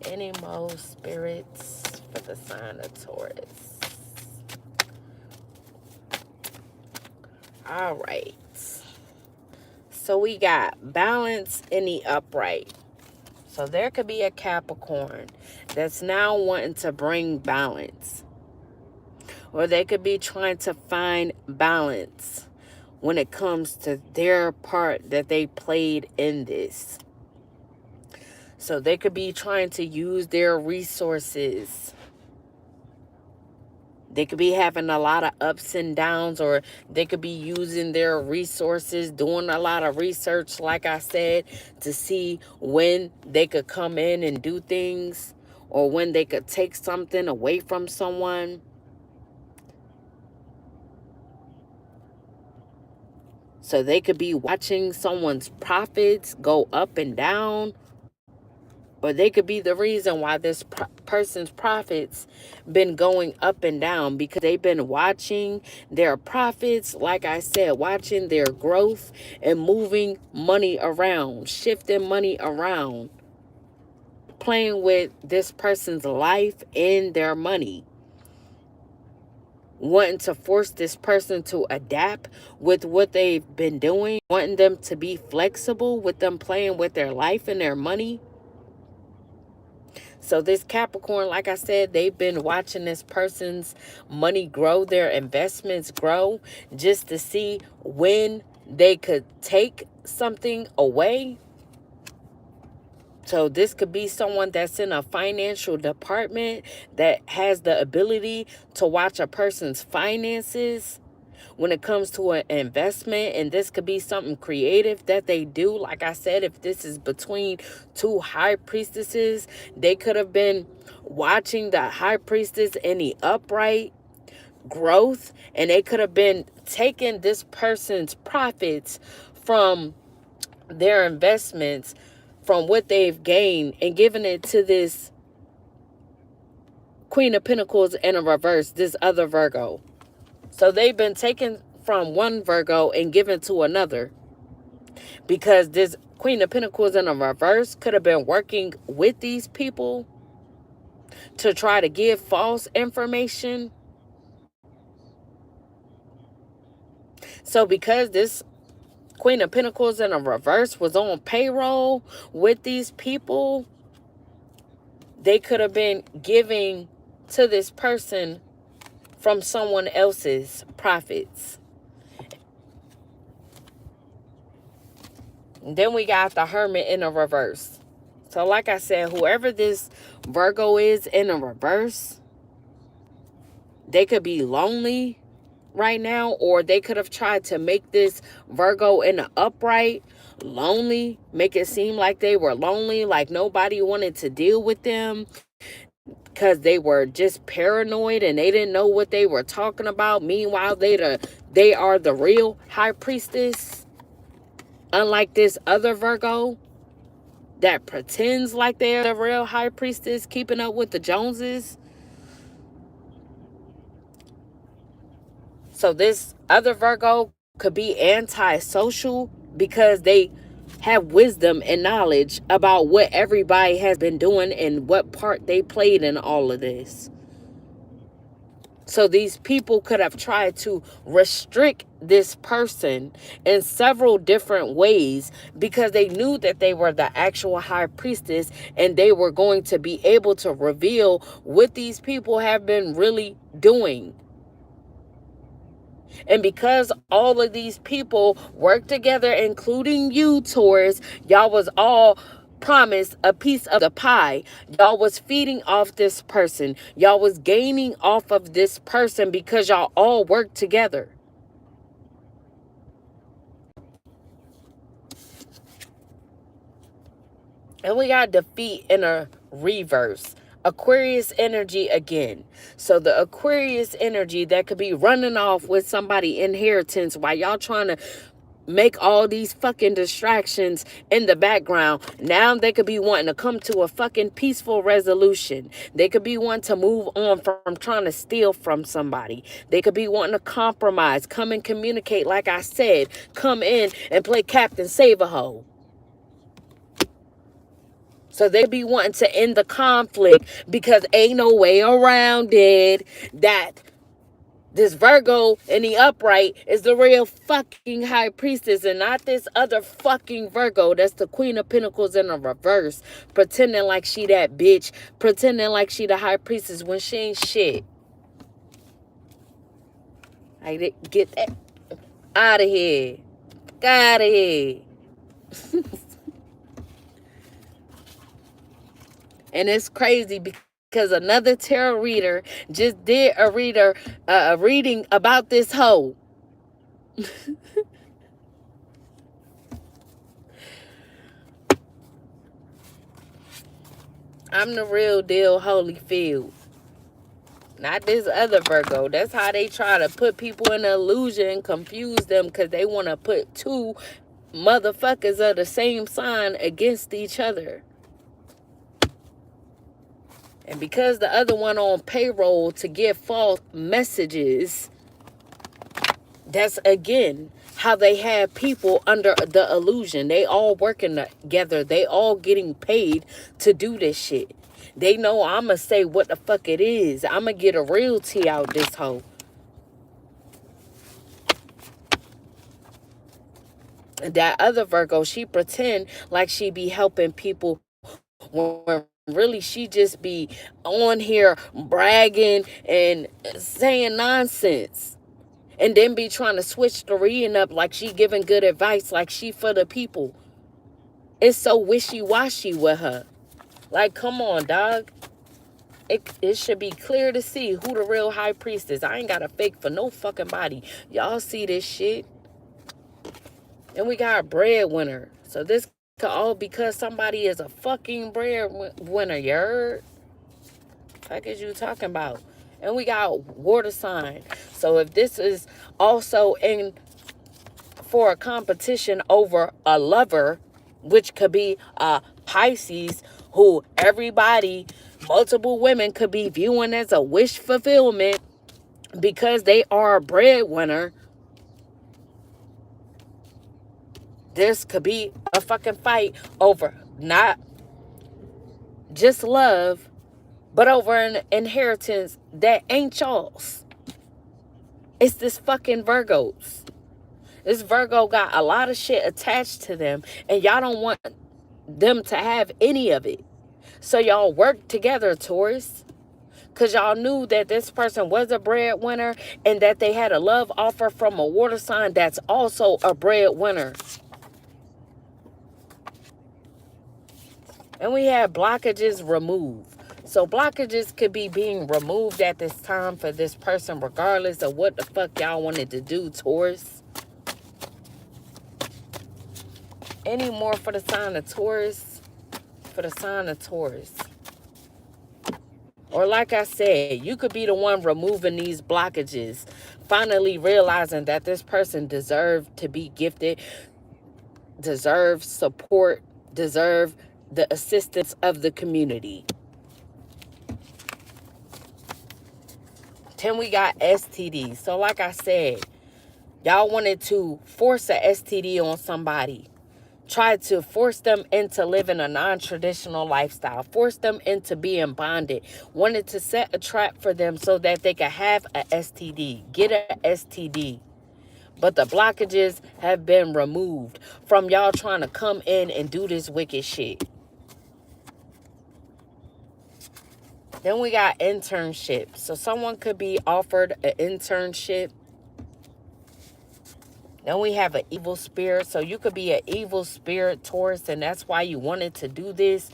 Any mo spirits for the sign of Taurus. All right. So we got balance in the upright. So there could be a Capricorn that's now wanting to bring balance. Or they could be trying to find balance when it comes to their part that they played in this. So they could be trying to use their resources. They could be having a lot of ups and downs, or they could be using their resources, doing a lot of research, like I said, to see when they could come in and do things, or when they could take something away from someone. So they could be watching someone's profits go up and down, or they could be the reason why this person's profits been going up and down, because they've been watching their profits, like I said, watching their growth and moving money around, shifting money around, playing with this person's life and their money, wanting to force this person to adapt with what they've been doing, wanting them to be flexible with them playing with their life and their money. So this Capricorn, like I said, they've been watching this person's money grow, their investments grow, just to see when they could take something away. So this could be someone that's in a financial department that has the ability to watch a person's finances when it comes to an investment. And this could be something creative that they do. Like I said, if this is between two high priestesses, they could have been watching the high priestess in the upright growth, and they could have been taking this person's profits from their investments, from what they've gained, and giving it to this Queen of Pentacles in a reverse, this other Virgo. So they've been taken from one Virgo and given to another, because this Queen of Pentacles in a reverse could have been working with these people to try to give false information. So because this Queen of Pentacles in a reverse was on payroll with these people, they could have been giving to this person from someone else's profits. And then we got the Hermit in a reverse. So like I said, whoever this Virgo is in a reverse, they could be lonely right now, or they could have tried to make this Virgo in the upright lonely, make it seem like they were lonely, like nobody wanted to deal with them, because they were just paranoid and they didn't know what they were talking about. Meanwhile, they are the real high priestess, unlike this other Virgo that pretends like they're the real high priestess, keeping up with the Joneses. So this other Virgo could be antisocial because they have wisdom and knowledge about what everybody has been doing and what part they played in all of this. So these people could have tried to restrict this person in several different ways, because they knew that they were the actual high priestess and they were going to be able to reveal what these people have been really doing. And because all of these people work together, including you, Taurus, y'all was all promised a piece of the pie. Y'all was feeding off this person. Y'all was gaining off of this person because y'all all work together. And we got defeat in a reverse. Aquarius energy again. So the Aquarius energy that could be running off with somebody inheritance while y'all trying to make all these fucking distractions in the background. Now they could be wanting to come to a fucking peaceful resolution. They could be wanting to move on from trying to steal from somebody. They could be wanting to compromise, come and communicate, like I said, come in and play Captain Save-A-Ho. So they be wanting to end the conflict because ain't no way around it that this Virgo in the upright is the real fucking high priestess and not this other fucking Virgo that's the Queen of Pentacles in the reverse, pretending like she that bitch, pretending like she the high priestess when she ain't shit. I did get that out of here. Out of here. And it's crazy because another tarot reader just did a reading about this hoe. I'm the real deal Holyfield. Not this other Virgo. That's how they try to put people in an illusion, confuse them because they want to put two motherfuckers of the same sign against each other. And because the other one on payroll to give false messages, that's again how they have people under the illusion. They all working together. They all getting paid to do this shit. They know I'ma say what the fuck it is. I'ma get a real tea out this hoe. That other Virgo, she pretend like she be helping people when really she just be on here bragging and saying nonsense. And then be trying to switch the reading up like she giving good advice, like she for the people. It's so wishy-washy with her. Like, come on, dog. It should be clear to see who the real high priest is. I ain't got to fake for no fucking body. Y'all see this shit. And we got a breadwinner. So this could all because somebody is a fucking breadwinner, you heard? Fuck is you talking about? And we got water sign. So if this is also in for a competition over a lover, which could be a Pisces, who everybody, multiple women could be viewing as a wish fulfillment because they are a breadwinner. This could be a fucking fight over not just love, but over an inheritance that ain't y'all's. It's this fucking Virgos. This Virgo got a lot of shit attached to them, and y'all don't want them to have any of it. So y'all work together, Taurus, because y'all knew that this person was a breadwinner and that they had a love offer from a water sign that's also a breadwinner. And we have blockages removed. So blockages could be being removed at this time for this person, regardless of what the fuck y'all wanted to do, Taurus. Any more for the sign of Taurus? For the sign of Taurus. Or like I said, you could be the one removing these blockages, finally realizing that this person deserved to be gifted, deserves support, deserve the assistance of the community. Then we got STDs. So like I said, y'all wanted to force a STD on somebody. Try to force them into living a non-traditional lifestyle. Force them into being bonded. Wanted to set a trap for them so that they could have a STD. Get a STD. But the blockages have been removed from y'all trying to come in and do this wicked shit. Then we got internships. So someone could be offered an internship. Then we have an evil spirit. So you could be an evil spirit, Taurus, and that's why you wanted to do this.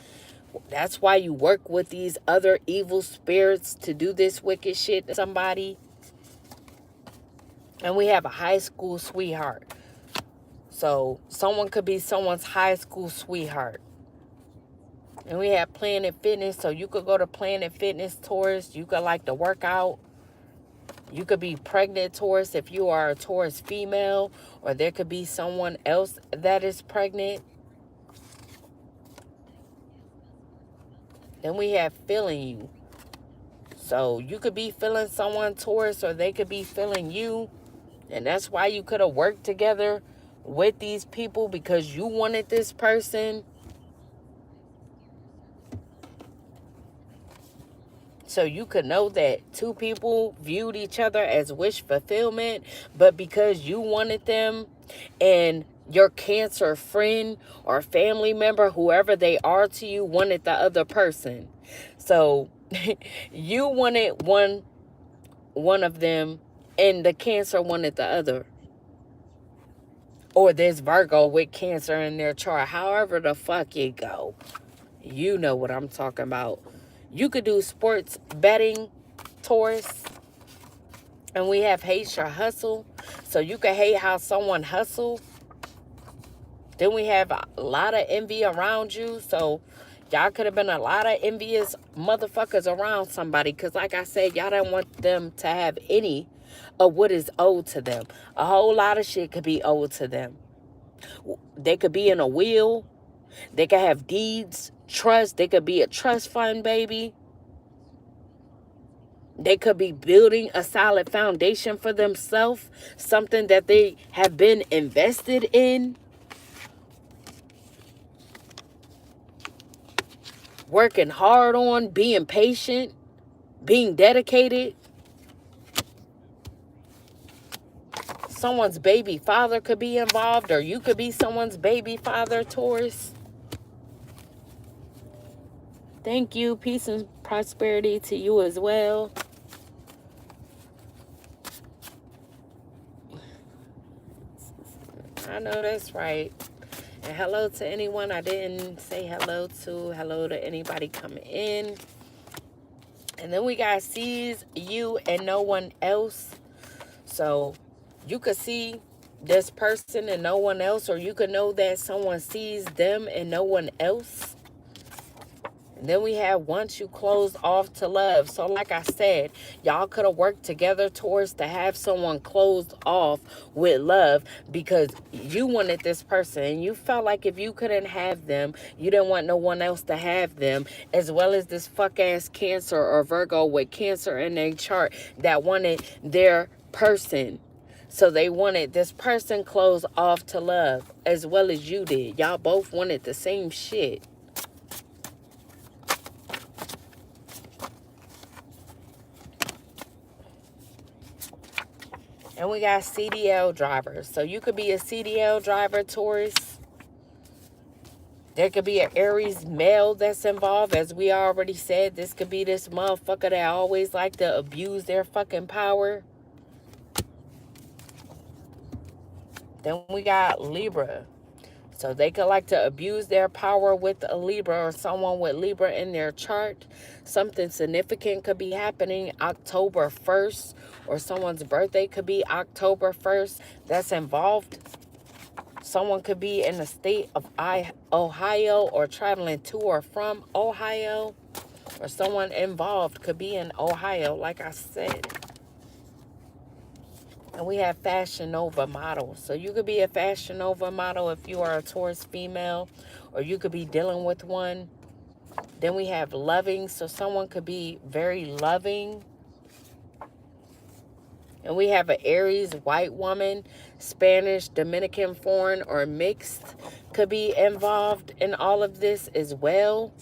That's why you work with these other evil spirits to do this wicked shit to somebody. And we have a high school sweetheart. So someone could be someone's high school sweetheart. And we have Planet Fitness. So you could go to Planet Fitness, Taurus. You could like to work out. You could be pregnant, Taurus, if you are a Taurus female. Or there could be someone else that is pregnant. Then we have feeling you. So you could be feeling someone, Taurus, or they could be feeling you. And that's why you could have worked together with these people, because you wanted this person. So you could know that two people viewed each other as wish fulfillment, but because you wanted them and your Cancer friend or family member, whoever they are to you, wanted the other person. So you wanted one of them and the Cancer wanted the other. Or there's Virgo with Cancer in their chart. However the fuck it go. You know what I'm talking about. You could do sports betting, Taurus. And we have hate your hustle. So you could hate how someone hustle. Then we have a lot of envy around you. So y'all could have been a lot of envious motherfuckers around somebody. Because like I said, y'all don't want them to have any of what is owed to them. A whole lot of shit could be owed to them. They could be in a will. They could have deeds, trust. They could be a trust fund, baby. They could be building a solid foundation for themselves. Something that they have been invested in. Working hard on, being patient, being dedicated. Someone's baby father could be involved, or you could be someone's baby father, Taurus. Thank you. Peace and prosperity to you as well. I know that's right. And hello to anyone I didn't say hello to. Hello to anybody coming in. And then we got sees you and no one else. So you could see this person and no one else, or you could know that someone sees them and no one else. And then we have once you close off to love. So like I said, y'all could have worked together towards to have someone closed off with love, because you wanted this person and you felt like if you couldn't have them, you didn't want no one else to have them, as well as this fuck ass Cancer or Virgo with Cancer in their chart that wanted their person. So they wanted this person closed off to love as well as you did. Y'all both wanted the same shit. And we got CDL drivers. So you could be a CDL driver, Taurus. There could be an Aries male that's involved. As we already said, this could be this motherfucker that always like to abuse their fucking power. Then we got Libra. So they could like to abuse their power with a Libra or someone with Libra in their chart. Something significant could be happening October 1st, or someone's birthday could be October 1st that's involved. Someone could be in the state of Ohio or traveling to or from Ohio, or someone involved could be in Ohio, like I said. And we have Fashion Nova model. So you could be a Fashion Nova model if you are a Taurus female, or you could be dealing with one. Then we have loving. So someone could be very loving. And we have an Aries white woman, Spanish, Dominican, foreign, or mixed could be involved in all of this as well.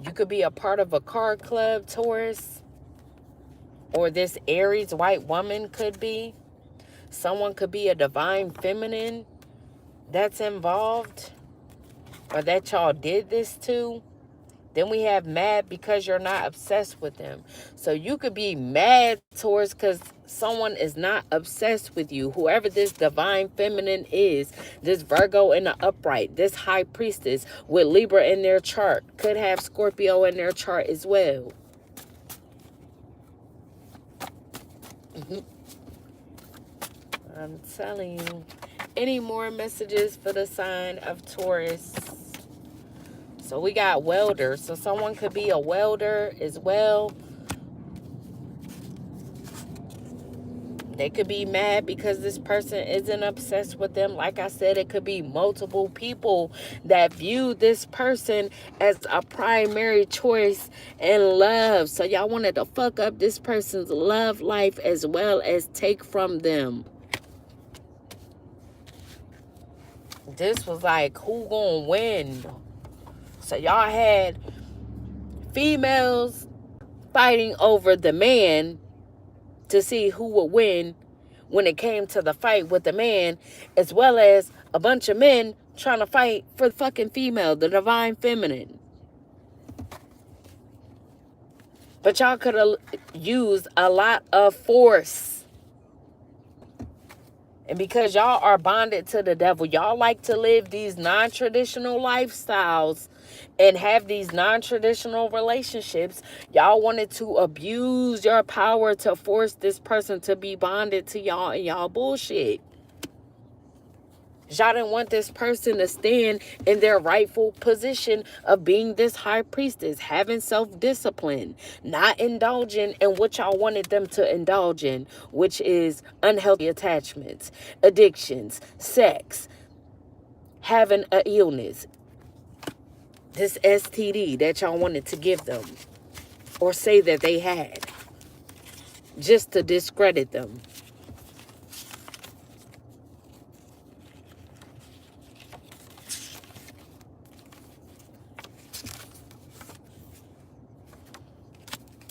You could be a part of a car club, Taurus. Or this Aries white woman could be. Someone could be a divine feminine that's involved, or that y'all did this to. Then we have mad because you're not obsessed with them. So you could be mad towards because someone is not obsessed with you. Whoever this divine feminine is, this Virgo in the upright, this high priestess with Libra in their chart, could have Scorpio in their chart as well. I'm telling you. Any more messages for the sign of Taurus? So we got welder. So someone could be a welder as well. They could be mad because this person isn't obsessed with them. Like I said, it could be multiple people that view this person as a primary choice in love. So y'all wanted to fuck up this person's love life as well as take from them. This was like, who gonna win? So y'all had females fighting over the man to see who would win when it came to the fight with the man, as well as a bunch of men trying to fight for the fucking female, the divine feminine. But y'all could have used a lot of force. And because y'all are bonded to the devil, y'all like to live these non-traditional lifestyles and have these non-traditional relationships. Y'all wanted to abuse your power to force this person to be bonded to y'all and y'all bullshit. Y'all didn't want this person to stand in their rightful position of being this high priestess, having self-discipline, not indulging in what y'all wanted them to indulge in, which is unhealthy attachments, addictions, sex, having an illness, this STD that y'all wanted to give them or say that they had, just to discredit them.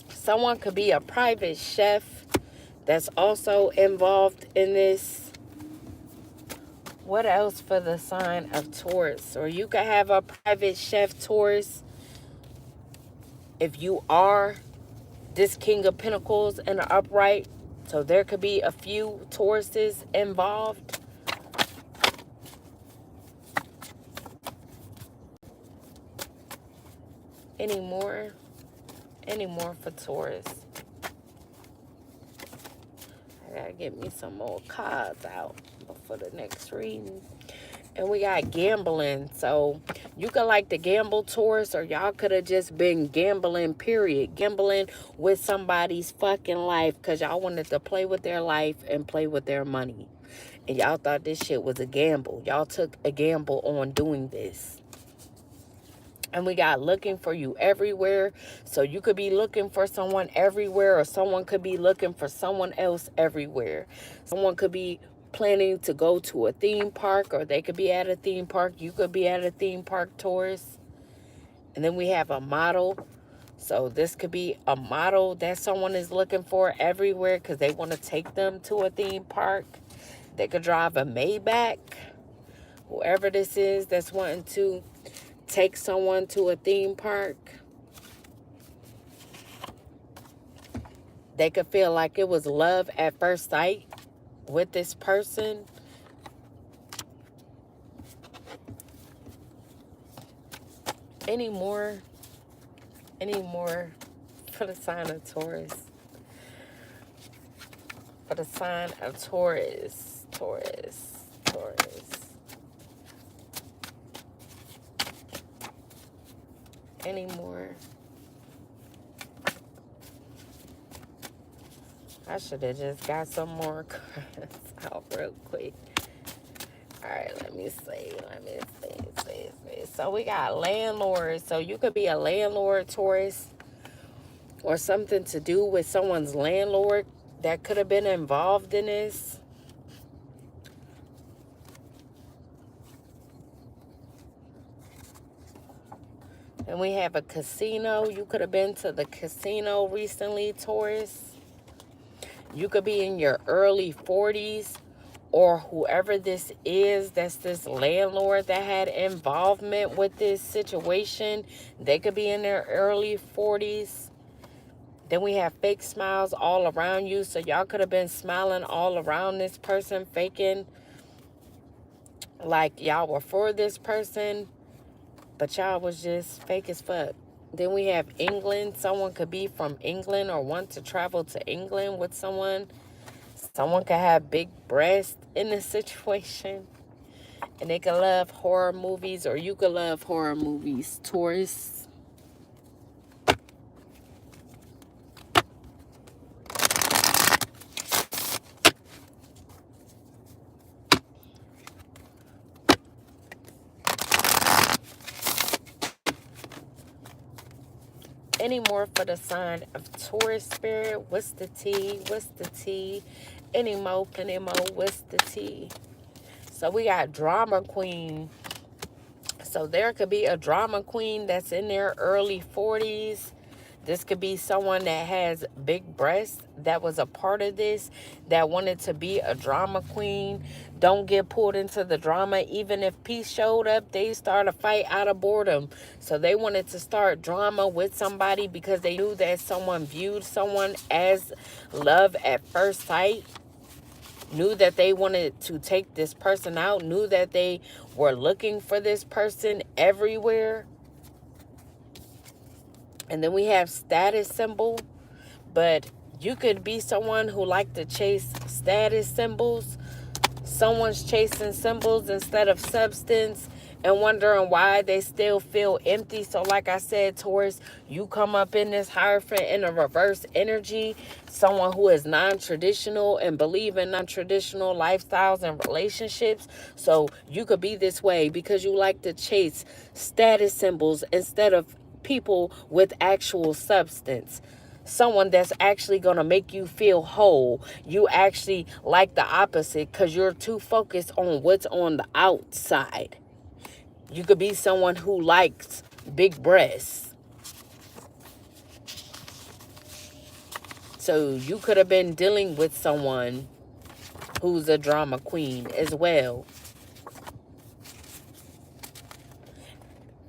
Someone could be a private chef that's also involved in this. What else for the sign of Taurus? Or you could have a private chef, Taurus, if you are this King of Pentacles in the upright. So there could be a few Tauruses involved. Any more for Taurus? I gotta get me some more cards out before the next reading. And we got gambling. So you could like to gamble, Taurus, or y'all could have just been gambling, period. Gambling with somebody's fucking life because y'all wanted to play with their life and play with their money. And y'all thought this shit was a gamble. Y'all took a gamble on doing this. And we got looking for you everywhere. So you could be looking for someone everywhere, or someone could be looking for someone else everywhere. Someone could be planning to go to a theme park, or they could be at a theme park. You could be at a theme park, Taurus. And then we have a model. So this could be a model that someone is looking for everywhere because they want to take them to a theme park. They could drive a Maybach. Whoever this is that's wanting to take someone to a theme park. They could feel like it was love at first sight with this person. Any more for the sign of Taurus? For the sign of Taurus. Any more? I should have just got some more cards out real quick. All right, let me see. So we got landlord. So you could be a landlord, Taurus, or something to do with someone's landlord that could have been involved in this. And we have a casino. You could have been to the casino recently, Taurus. You could be in your early 40s, or whoever this is, that's this landlord that had involvement with this situation. They could be in their early 40s. Then we have fake smiles all around you. So y'all could have been smiling all around this person, faking like y'all were for this person, but y'all was just fake as fuck. Then we have England. Someone could be from England or want to travel to England with someone. Someone could have big breasts in this situation. And they can love horror movies, or you can love horror movies, Taurus. Any more for the sign of Taurus, spirit? What's the tea? What's the tea? Any more, plenty more. What's the tea? So we got drama queen. So there could be a drama queen that's in their early 40s. This could be someone that has big breasts that was a part of this, that wanted to be a drama queen. Don't get pulled into the drama. Even if peace showed up, they start a fight out of boredom. So they wanted to start drama with somebody because they knew that someone viewed someone as love at first sight, knew that they wanted to take this person out, knew that they were looking for this person everywhere. And then we have status symbol, but you could be someone who like to chase status symbols. Someone's chasing symbols instead of substance and wondering why they still feel empty. So like I said, Taurus, you come up in this Hierophant in a reverse energy. Someone who is non-traditional and believe in non-traditional lifestyles and relationships. So you could be this way because you like to chase status symbols instead of people with actual substance. Someone that's actually going to make you feel whole. You actually like the opposite because you're too focused on what's on the outside. You could be someone who likes big breasts. So you could have been dealing with someone who's a drama queen as well.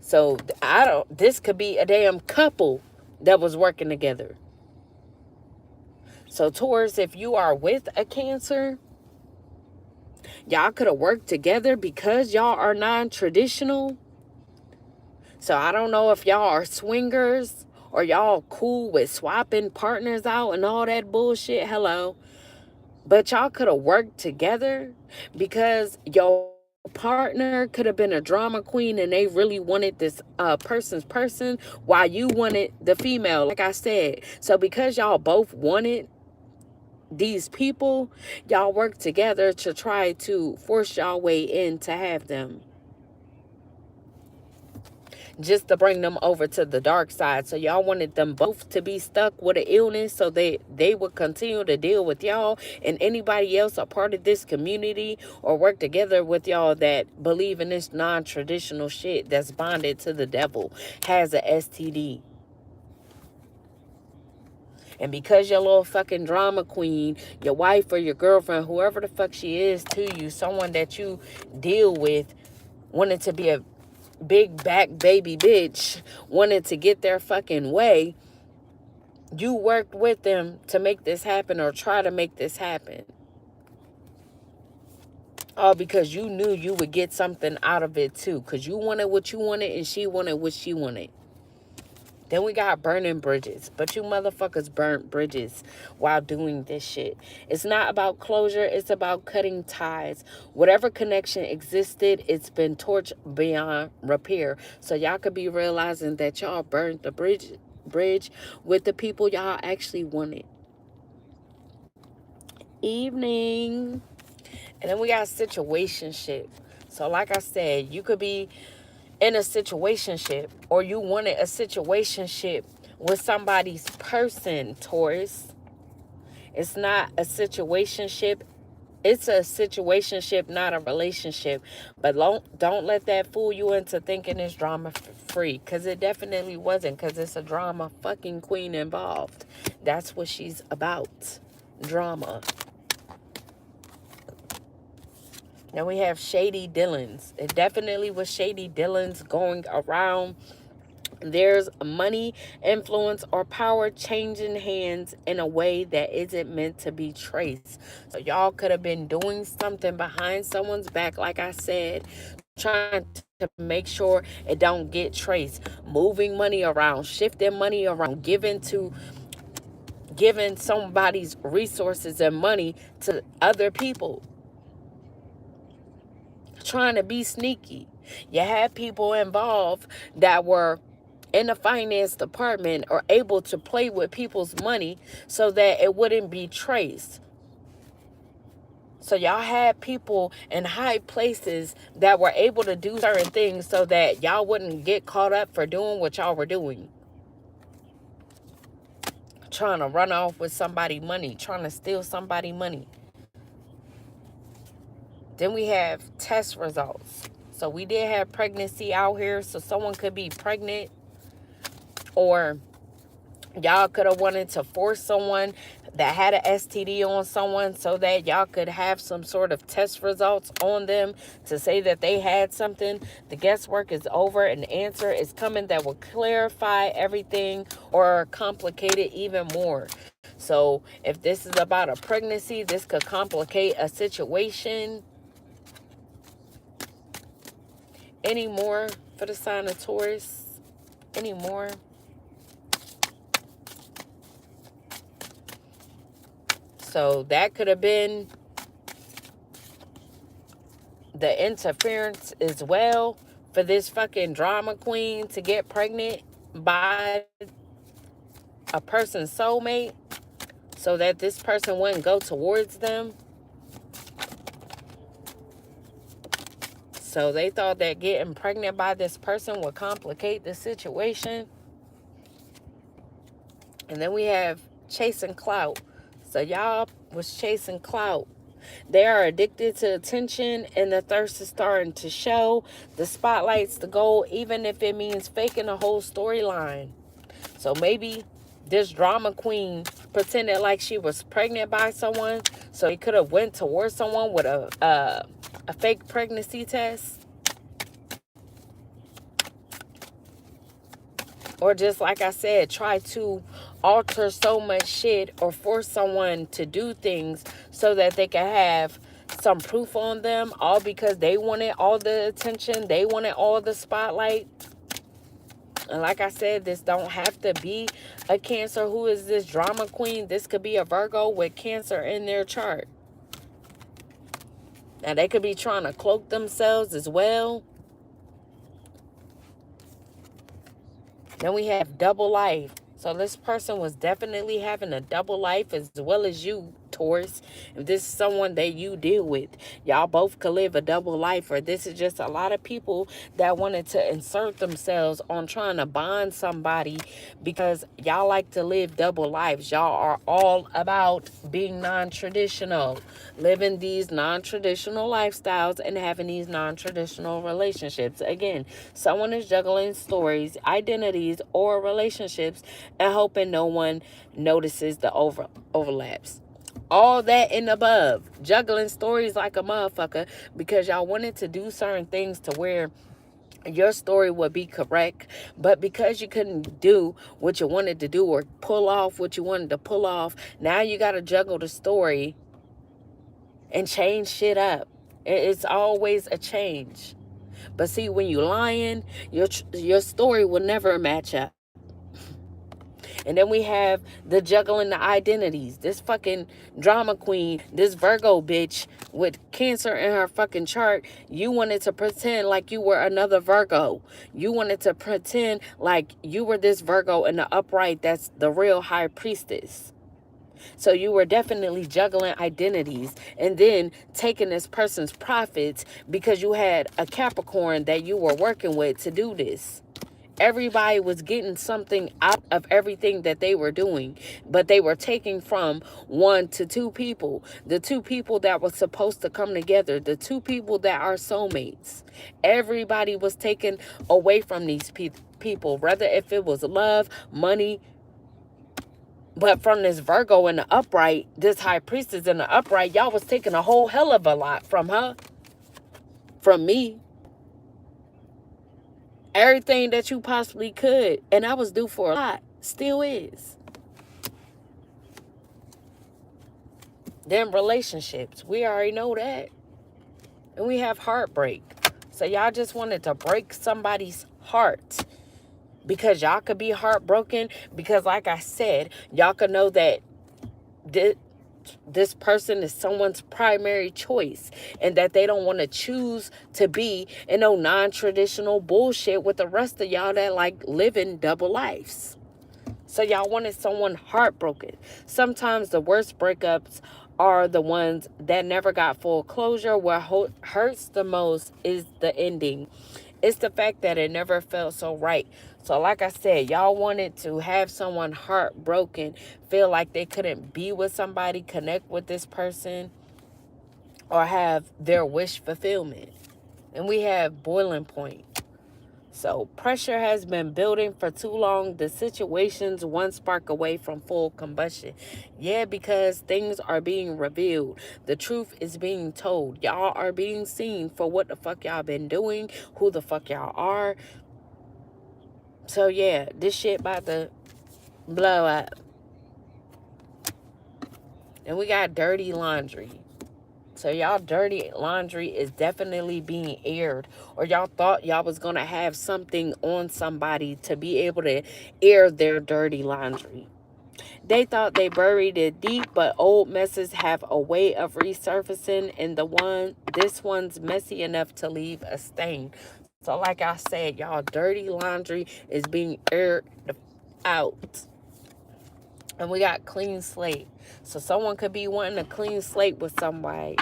So this could be a damn couple that was working together. So Taurus, if you are with a Cancer, y'all could have worked together because y'all are non-traditional. So I don't know if y'all are swingers or y'all cool with swapping partners out and all that bullshit. Hello. But y'all could have worked together because your partner could have been a drama queen and they really wanted this person's person while you wanted the female, like I said. So because y'all both wanted these people, y'all work together to try to force y'all way in to have them, just to bring them over to the dark side. So y'all wanted them both to be stuck with an illness so they would continue to deal with y'all and anybody else a part of this community or work together with y'all that believe in this non-traditional shit, that's bonded to the devil, has a STD. And because your little fucking drama queen, your wife or your girlfriend, whoever the fuck she is to you, someone that you deal with, wanted to be a big back baby bitch, wanted to get their fucking way, you worked with them to make this happen or try to make this happen. All because you knew you would get something out of it too. Because you wanted what you wanted and she wanted what she wanted. Then we got burning bridges. But you motherfuckers burnt bridges while doing this shit. It's not about closure. It's about cutting ties. Whatever connection existed, it's been torched beyond repair. So y'all could be realizing that y'all burnt the bridge with the people y'all actually wanted. Evening. And then we got situationship. So like I said, you could be in a situationship or you wanted a situationship with somebody's person, Taurus. It's not a situationship. It's a situationship, not a relationship. But don't let that fool you into thinking it's drama free, because it definitely wasn't, because it's a drama fucking queen involved. That's what she's about. Drama. Then we have shady dealings. It definitely was shady dealings going around. There's money, influence, or power changing hands in a way that isn't meant to be traced. So y'all could have been doing something behind someone's back, like I said, trying to make sure it don't get traced. Moving money around, shifting money around, giving somebody's resources and money to other people, trying to be sneaky. You had people involved that were in the finance department or able to play with people's money so that it wouldn't be traced. So y'all had people in high places that were able to do certain things so that y'all wouldn't get caught up for doing what y'all were doing. Trying to run off with somebody's money, trying to steal somebody's money. Then we have test results. So we did have pregnancy out here, so someone could be pregnant, or y'all could have wanted to force someone that had an STD on someone so that y'all could have some sort of test results on them to say that they had something. The guesswork is over. An answer is coming that will clarify everything or complicate it even more. So if this is about a pregnancy, this could complicate a situation. Any more for the sign of Taurus? Any more? So that could have been the interference as well for this fucking drama queen to get pregnant by a person's soulmate so that this person wouldn't go towards them. So they thought that getting pregnant by this person would complicate the situation. And then we have chasing clout. So y'all was chasing clout. They are addicted to attention, and the thirst is starting to show. The spotlight's the goal, even if it means faking a whole storyline. So maybe this drama queen pretended like she was pregnant by someone, so he could have went towards someone with a fake pregnancy test. Or just like I said, try to alter so much shit or force someone to do things so that they can have some proof on them, all because they wanted all the attention, they wanted all the spotlight. And like I said, this don't have to be a Cancer who is this drama queen. This could be a Virgo with Cancer in their chart. Now they could be trying to cloak themselves as well. Then we have double life. So this person was definitely having a double life as well as you, Taurus. If this is someone that you deal with, y'all both could live a double life. Or this is just a lot of people that wanted to insert themselves on trying to bond somebody because y'all like to live double lives. Y'all are all about being non-traditional, living these non-traditional lifestyles and having these non-traditional relationships. Again, someone is juggling stories, identities, or relationships and hoping no one notices the overlaps. All that and above. Juggling stories like a motherfucker because y'all wanted to do certain things to where your story would be correct, but because you couldn't do what you wanted to do or pull off what you wanted to pull off, now you got to juggle the story and change shit up. It's always a change. But see, when you lying, your story will never match up. And then we have the juggling the identities. This fucking drama queen, this Virgo bitch with Cancer in her fucking chart, you wanted to pretend like you were another Virgo. You wanted to pretend like you were this Virgo in the upright that's the real high priestess. So you were definitely juggling identities and then taking this person's profits because you had a Capricorn that you were working with to do this. Everybody was getting something out of everything that they were doing, but they were taking from 1 to 2 people. The 2 people that were supposed to come together, the 2 people that are soulmates. Everybody was taken away from these people, whether if it was love, money. But from this Virgo in the upright, this high priestess in the upright, y'all was taking a whole hell of a lot from her, from me. Everything that you possibly could. And I was due for a lot. Still is. Then relationships. We already know that. And we have heartbreak. So y'all just wanted to break somebody's heart. Because y'all could be heartbroken. Because like I said, y'all could know that this person is someone's primary choice, and that they don't want to choose to be in no non-traditional bullshit with the rest of y'all that like living double lives. So y'all wanted someone heartbroken. Sometimes the worst breakups are the ones that never got full closure. What hurts the most is the ending. It's the fact that it never felt so right. So like I said, y'all wanted to have someone heartbroken, feel like they couldn't be with somebody, connect with this person, or have their wish fulfillment. And we have boiling point. So pressure has been building for too long. The situation's one spark away from full combustion. Yeah, because things are being revealed. The truth is being told. Y'all are being seen for what the fuck y'all been doing, who the fuck y'all are. So yeah, this shit about to blow up. And we got dirty laundry. So y'all dirty laundry is definitely being aired. Or y'all thought y'all was going to have something on somebody to be able to air their dirty laundry. They thought they buried it deep, but old messes have a way of resurfacing, and this one's messy enough to leave a stain. So like I said, y'all dirty laundry is being aired out. And we got clean slate. So someone could be wanting a clean slate with somebody.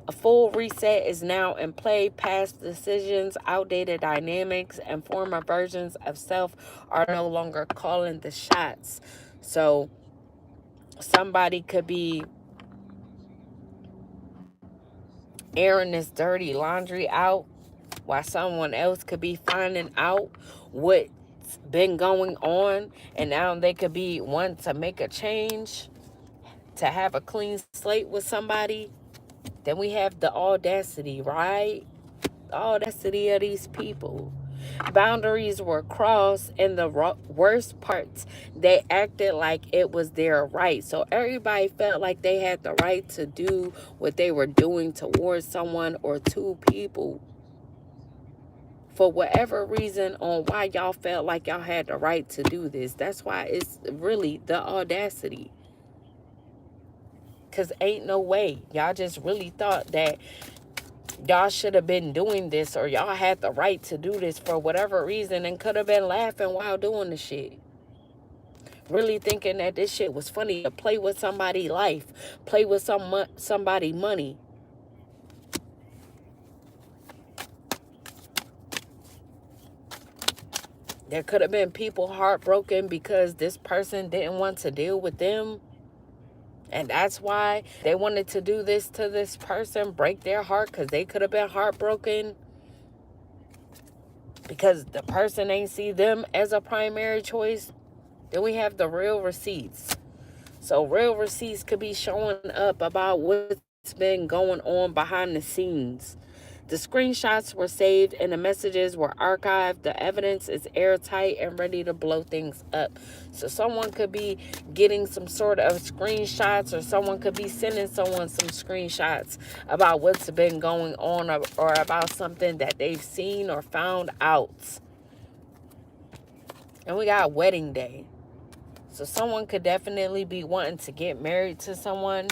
A full reset is now in play. Past decisions, outdated dynamics, and former versions of self are no longer calling the shots. So somebody could be airing this dirty laundry out, while someone else could be finding out what's been going on, and now they could be wanting to make a change, to have a clean slate with somebody. Then we have the audacity, right? The audacity of these people. Boundaries were crossed, and the worst parts, they acted like it was their right. So everybody felt like they had the right to do what they were doing towards someone or two people. For whatever reason on why y'all felt like y'all had the right to do this. That's why it's really the audacity. Because ain't no way. Y'all just really thought that y'all should have been doing this, or y'all had the right to do this for whatever reason, and could have been laughing while doing the shit. Really thinking that this shit was funny, to play with somebody's life, play with somebody money. There could have been people heartbroken because this person didn't want to deal with them. And that's why they wanted to do this to this person, break their heart, because they could have been heartbroken because the person ain't see them as a primary choice. Then we have the real receipts. So real receipts could be showing up about what's been going on behind the scenes. The screenshots were saved and the messages were archived. The evidence is airtight and ready to blow things up. So someone could be getting some sort of screenshots, or someone could be sending someone some screenshots about what's been going on, or about something that they've seen or found out. And we got wedding day. So someone could definitely be wanting to get married to someone.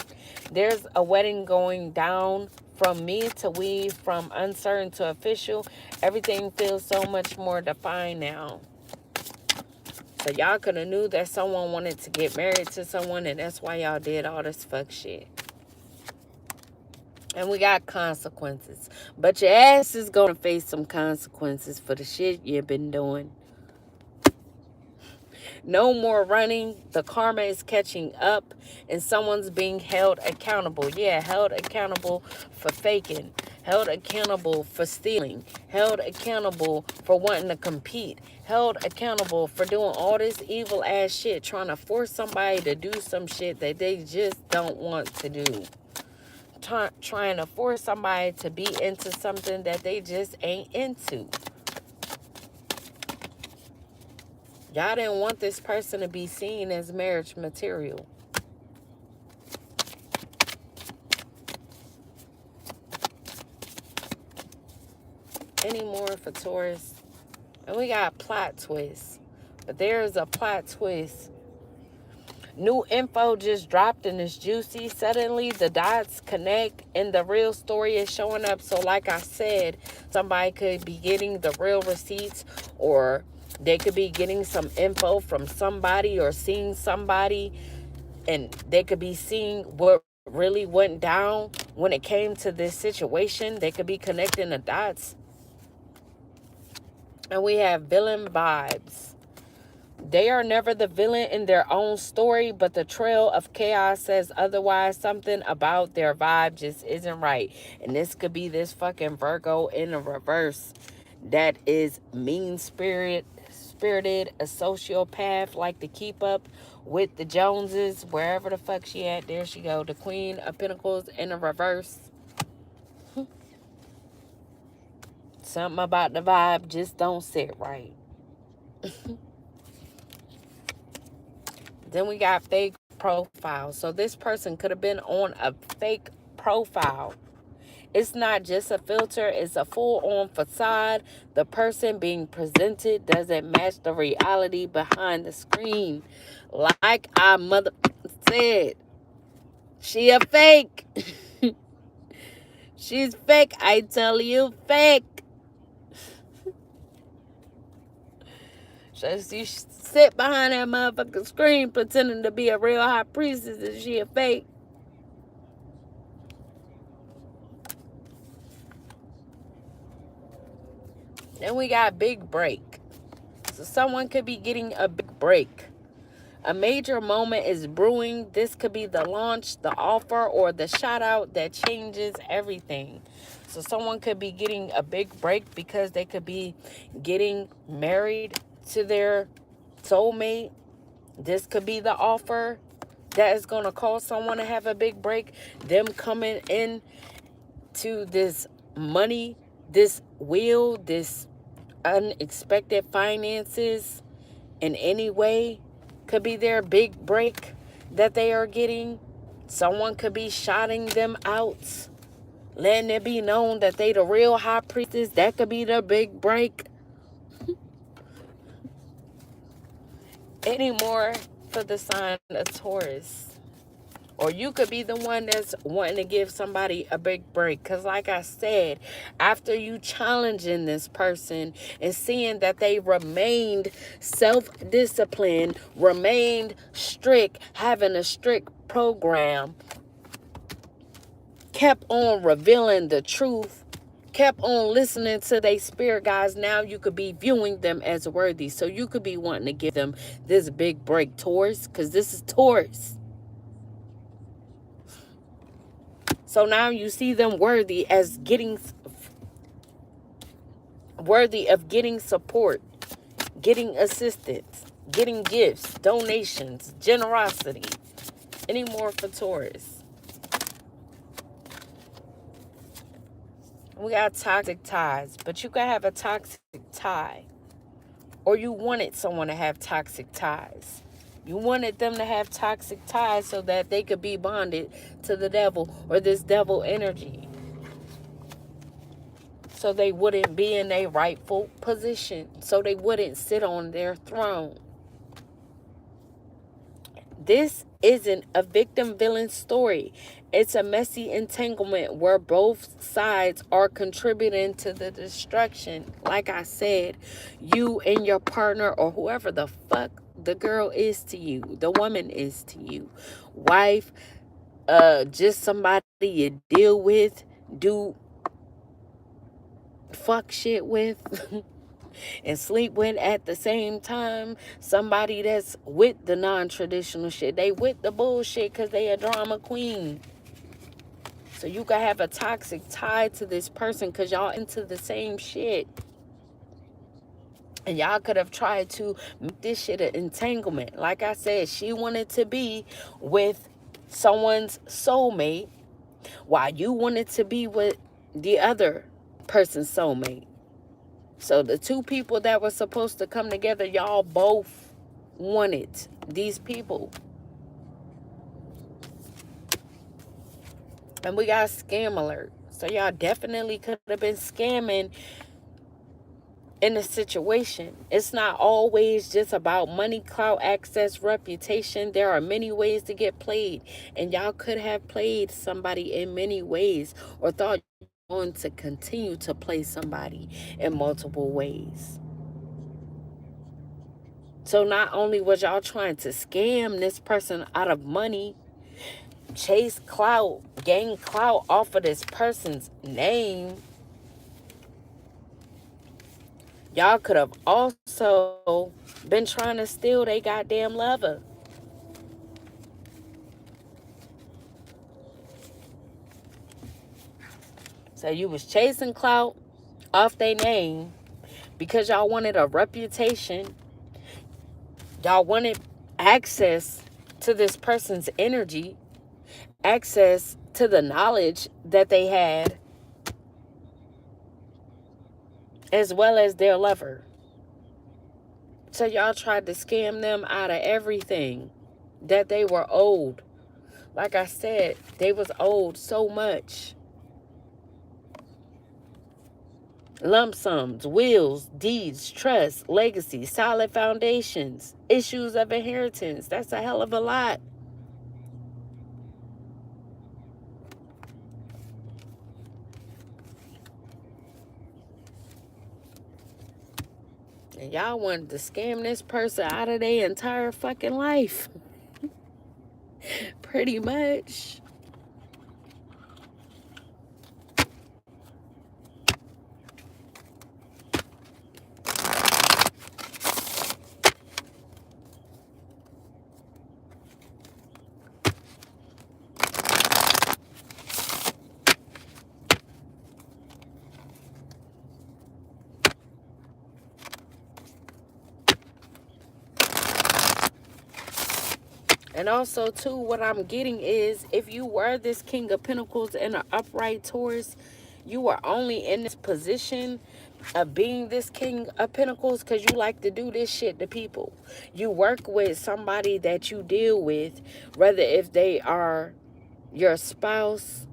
There's a wedding going down. From me to we, from uncertain to official. Everything feels so much more defined now. So y'all could have knew that someone wanted to get married to someone, and that's why y'all did all this fuck shit. And we got consequences. But your ass is going to face some consequences for the shit you've been doing. No more running. The karma is catching up, and someone's being held accountable. Yeah, held accountable for faking, held accountable for stealing, held accountable for wanting to compete, held accountable for doing all this evil ass shit, trying to force somebody to do some shit that they just don't want to do. Trying to force somebody to be into something that they just ain't into. Y'all didn't want this person to be seen as marriage material. Any more for Taurus? And we got plot twists. But there is a plot twist New info just dropped and it's juicy. Suddenly the dots connect and the real story is showing up. So like I said, somebody could be getting the real receipts, or they could be getting some info from somebody or seeing somebody, and they could be seeing what really went down when it came to this situation. They could be connecting the dots. And we have villain vibes. They are never the villain in their own story, but the trail of chaos says otherwise. Something about their vibe just isn't right. And this could be this fucking Virgo in a reverse that is spirited, a sociopath, like to keep up with the Joneses, wherever the fuck she at. There she go, the Queen of Pentacles in a reverse. Something about the vibe just don't sit right. Then we got fake profile. So this person could have been on a fake profile. It's not just a filter, it's a full-on facade. The person being presented doesn't match the reality behind the screen. Like our mother said, she a fake. She's fake, I tell you, fake. So she sit behind that motherfucking screen pretending to be a real high priestess, and she a fake. Then we got big break. So someone could be getting a big break. A major moment is brewing. This could be the launch, the offer, or the shout out that changes everything. So someone could be getting a big break because they could be getting married to their soulmate. This could be the offer that is going to cause someone to have a big break. Them coming in to this money, this wheel, this unexpected finances in any way could be their big break that they are getting. Someone could be shouting them out, letting it be known that they the real high priestess. That could be their big break. Any more for the sign of Taurus? Or you could be the one that's wanting to give somebody a big break. Because like I said, after you challenging this person and seeing that they remained self-disciplined, remained strict, having a strict program, kept on revealing the truth, kept on listening to their spirit guides, now you could be viewing them as worthy. So you could be wanting to give them this big break, Taurus, because this is Taurus. So now you see them worthy of getting support, getting assistance, getting gifts, donations, generosity. Any more for Taurus? We got toxic ties, but you could have a toxic tie, or you wanted someone to have toxic ties. You wanted them to have toxic ties so that they could be bonded to the devil or this devil energy. So they wouldn't be in a rightful position. So they wouldn't sit on their throne. This isn't a victim-villain story. It's a messy entanglement where both sides are contributing to the destruction. Like I said, you and your partner, or whoever the fuck the girl is to you, the woman is to you, wife, just somebody you deal with, do fuck shit with and sleep with at the same time. Somebody that's with the non-traditional shit, they with the bullshit because they a drama queen. So you could have a toxic tie to this person because y'all into the same shit. And y'all could have tried to make this shit an entanglement. Like I said, she wanted to be with someone's soulmate while you wanted to be with the other person's soulmate. So the two people that were supposed to come together, y'all both wanted these people. And we got scam alert. So y'all definitely could have been scamming in a situation. It's not always just about money, clout, access, reputation. There are many ways to get played, and y'all could have played somebody in many ways, or thought you were going to continue to play somebody in multiple ways. So not only was y'all trying to scam this person out of money, chase clout, gain clout off of this person's name, y'all could have also been trying to steal they goddamn lover. So you was chasing clout off their name because y'all wanted a reputation. Y'all wanted access to this person's energy, access to the knowledge that they had, as well as their lover. So y'all tried to scam them out of everything that they were owed. Like I said, they was owed so much. Lump sums, wills, deeds, trusts, legacy, solid foundations, issues of inheritance. That's a hell of a lot. And y'all wanted to scam this person out of their entire fucking life. Pretty much. And also, too, what I'm getting is, if you were this King of Pentacles in an upright Taurus, you were only in this position of being this King of Pentacles because you like to do this shit to people. You work with somebody that you deal with, whether if they are your spouse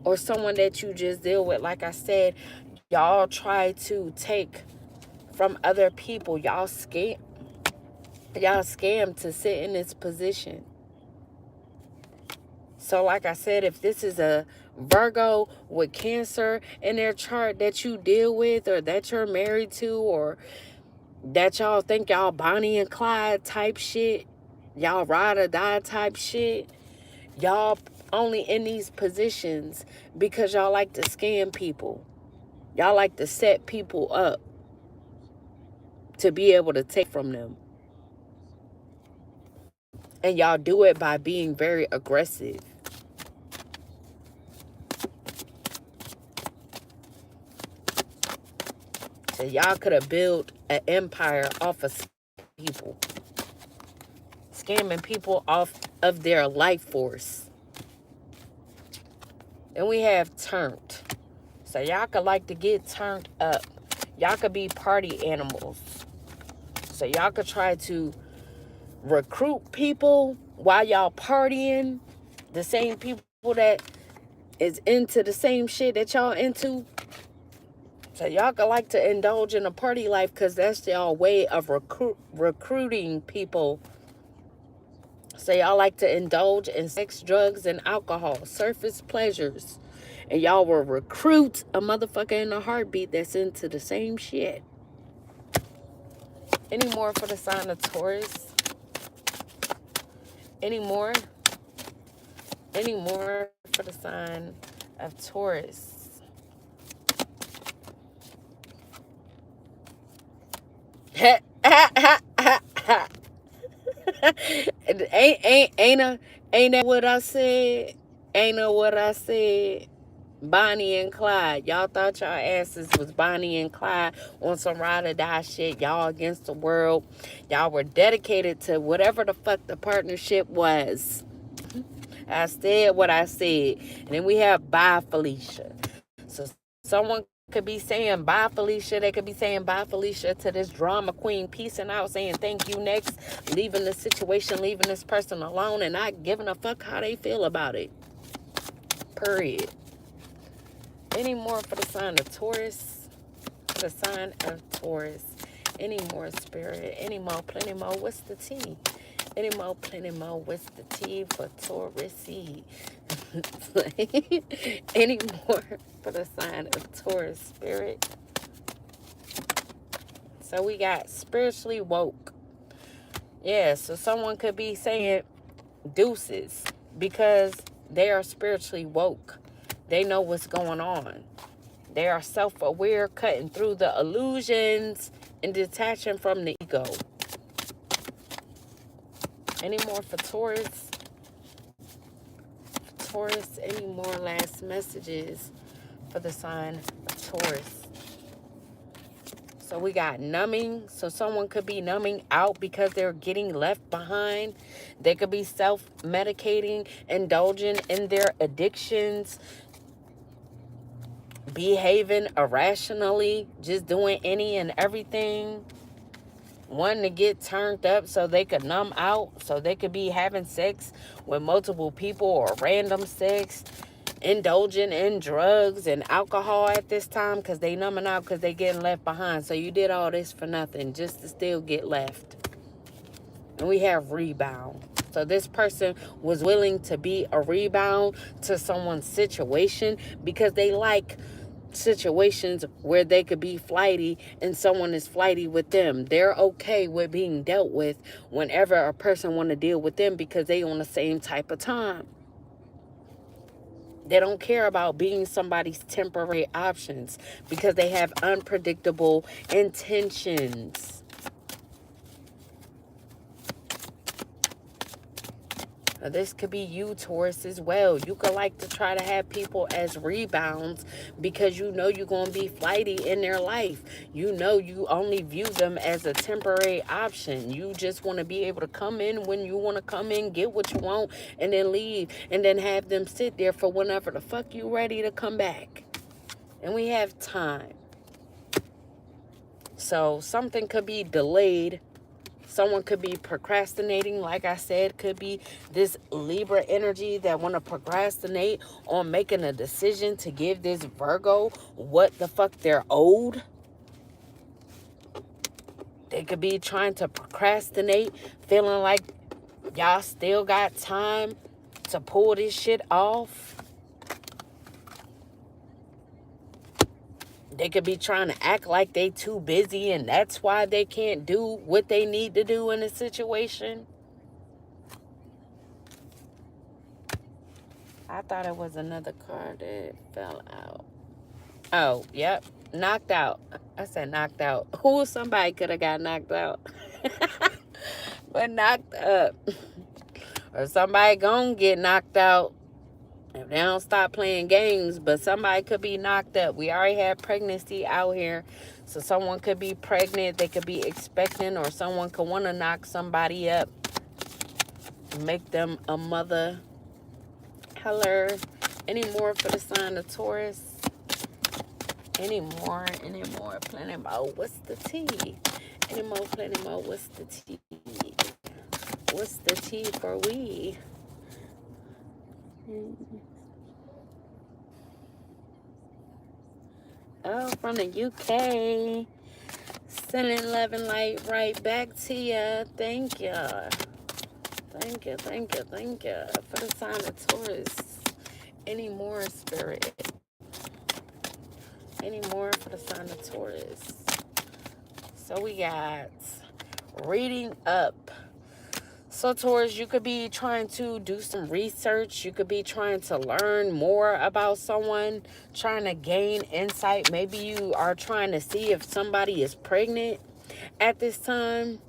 or someone that you just deal with. Like I said, y'all try to take from other people. Y'all scam to sit in this position. So like I said, if this is a Virgo with Cancer in their chart that you deal with, or that you're married to, or that y'all think y'all Bonnie and Clyde type shit, y'all ride or die type shit, y'all only in these positions because y'all like to scam people. Y'all like to set people up to be able to take from them. And y'all do it by being very aggressive. So y'all could have built an empire off of people. Scamming people off of their life force. And we have turned. So y'all could like to get turned up. Y'all could be party animals. So y'all could try to recruit people while y'all partying. The same people that is into the same shit that y'all into. So y'all could like to indulge in a party life because that's y'all way of recruiting people. So y'all like to indulge in sex, drugs, and alcohol, surface pleasures. And y'all will recruit a motherfucker in a heartbeat that's into the same shit. Any more for the sign of Taurus? Any more? Any more for the sign of Taurus? ain't that what I said? Ain't that what I said? Bonnie and Clyde. Y'all thought y'all asses was Bonnie and Clyde on some ride or die shit. Y'all against the world. Y'all were dedicated to whatever the fuck the partnership was. I said what I said. And then we have bye Felicia. So someone could be saying bye Felicia. They could be saying bye Felicia to this drama queen, peacing out, saying thank you next, leaving the situation, leaving this person alone, and not giving a fuck how they feel about it. Period. Any more for the sign of Taurus? for the sign of Taurus. Any more, Spirit? Any more, plenty more? What's the tea? Any more, plenty more? What's the tea for Taurus seed? Any more for the sign of Taurus, Spirit? So we got spiritually woke. Yeah, so someone could be saying deuces because they are spiritually woke. They know what's going on. They are self-aware, cutting through the illusions and detaching from the ego. Any more for Taurus? Taurus, any more last messages for the sign of Taurus? So we got numbing. So someone could be numbing out because they're getting left behind. They could be self-medicating, indulging in their addictions, behaving irrationally, just doing any and everything, wanting to get turned up so they could numb out, so they could be having sex with multiple people or random sex, indulging in drugs and alcohol at this time because they numbing out because they getting left behind. So you did all this for nothing just to still get left. And we have rebound. So this person was willing to be a rebound to someone's situation because they like situations where they could be flighty and someone is flighty with them. They're okay with being dealt with whenever a person want to deal with them because they on the same type of time. They don't care about being somebody's temporary options because they have unpredictable intentions. Now, this could be you, Taurus, as well. You could like to try to have people as rebounds because you know you're going to be flighty in their life. You know you only view them as a temporary option. You just want to be able to come in when you want to come in, get what you want, and then leave. And then have them sit there for whenever the fuck you ready to come back. And we have time. So something could be delayed. Someone could be procrastinating, like I said, could be this Libra energy that want to procrastinate on making a decision to give this Virgo what the fuck they're owed. They could be trying to procrastinate, feeling like y'all still got time to pull this shit off. They could be trying to act like they too busy and that's why they can't do what they need to do in a situation. I thought it was another card that fell out. Oh, yep. Knocked out. I said knocked out. Who? Somebody could have got knocked out. But knocked up. Or somebody gonna get knocked out if they don't stop playing games. But somebody could be knocked up. We already have pregnancy out here. So someone could be pregnant. They could be expecting. Or someone could want to knock somebody up. Make them a mother. Hello. Any more for the sign of Taurus? Any more, plenty more. What's the tea? Any more, plenty more. What's the tea? What's the tea for we? Oh, from the UK. Sending love and light right back to you. Thank you. Thank you, thank you, thank you. For the sign of Taurus. Any more, Spirit? Any more for the sign of Taurus? So we got reading up. So Taurus, you could be trying to do some research. You could be trying to learn more about someone, trying to gain insight. Maybe you are trying to see if somebody is pregnant at this time.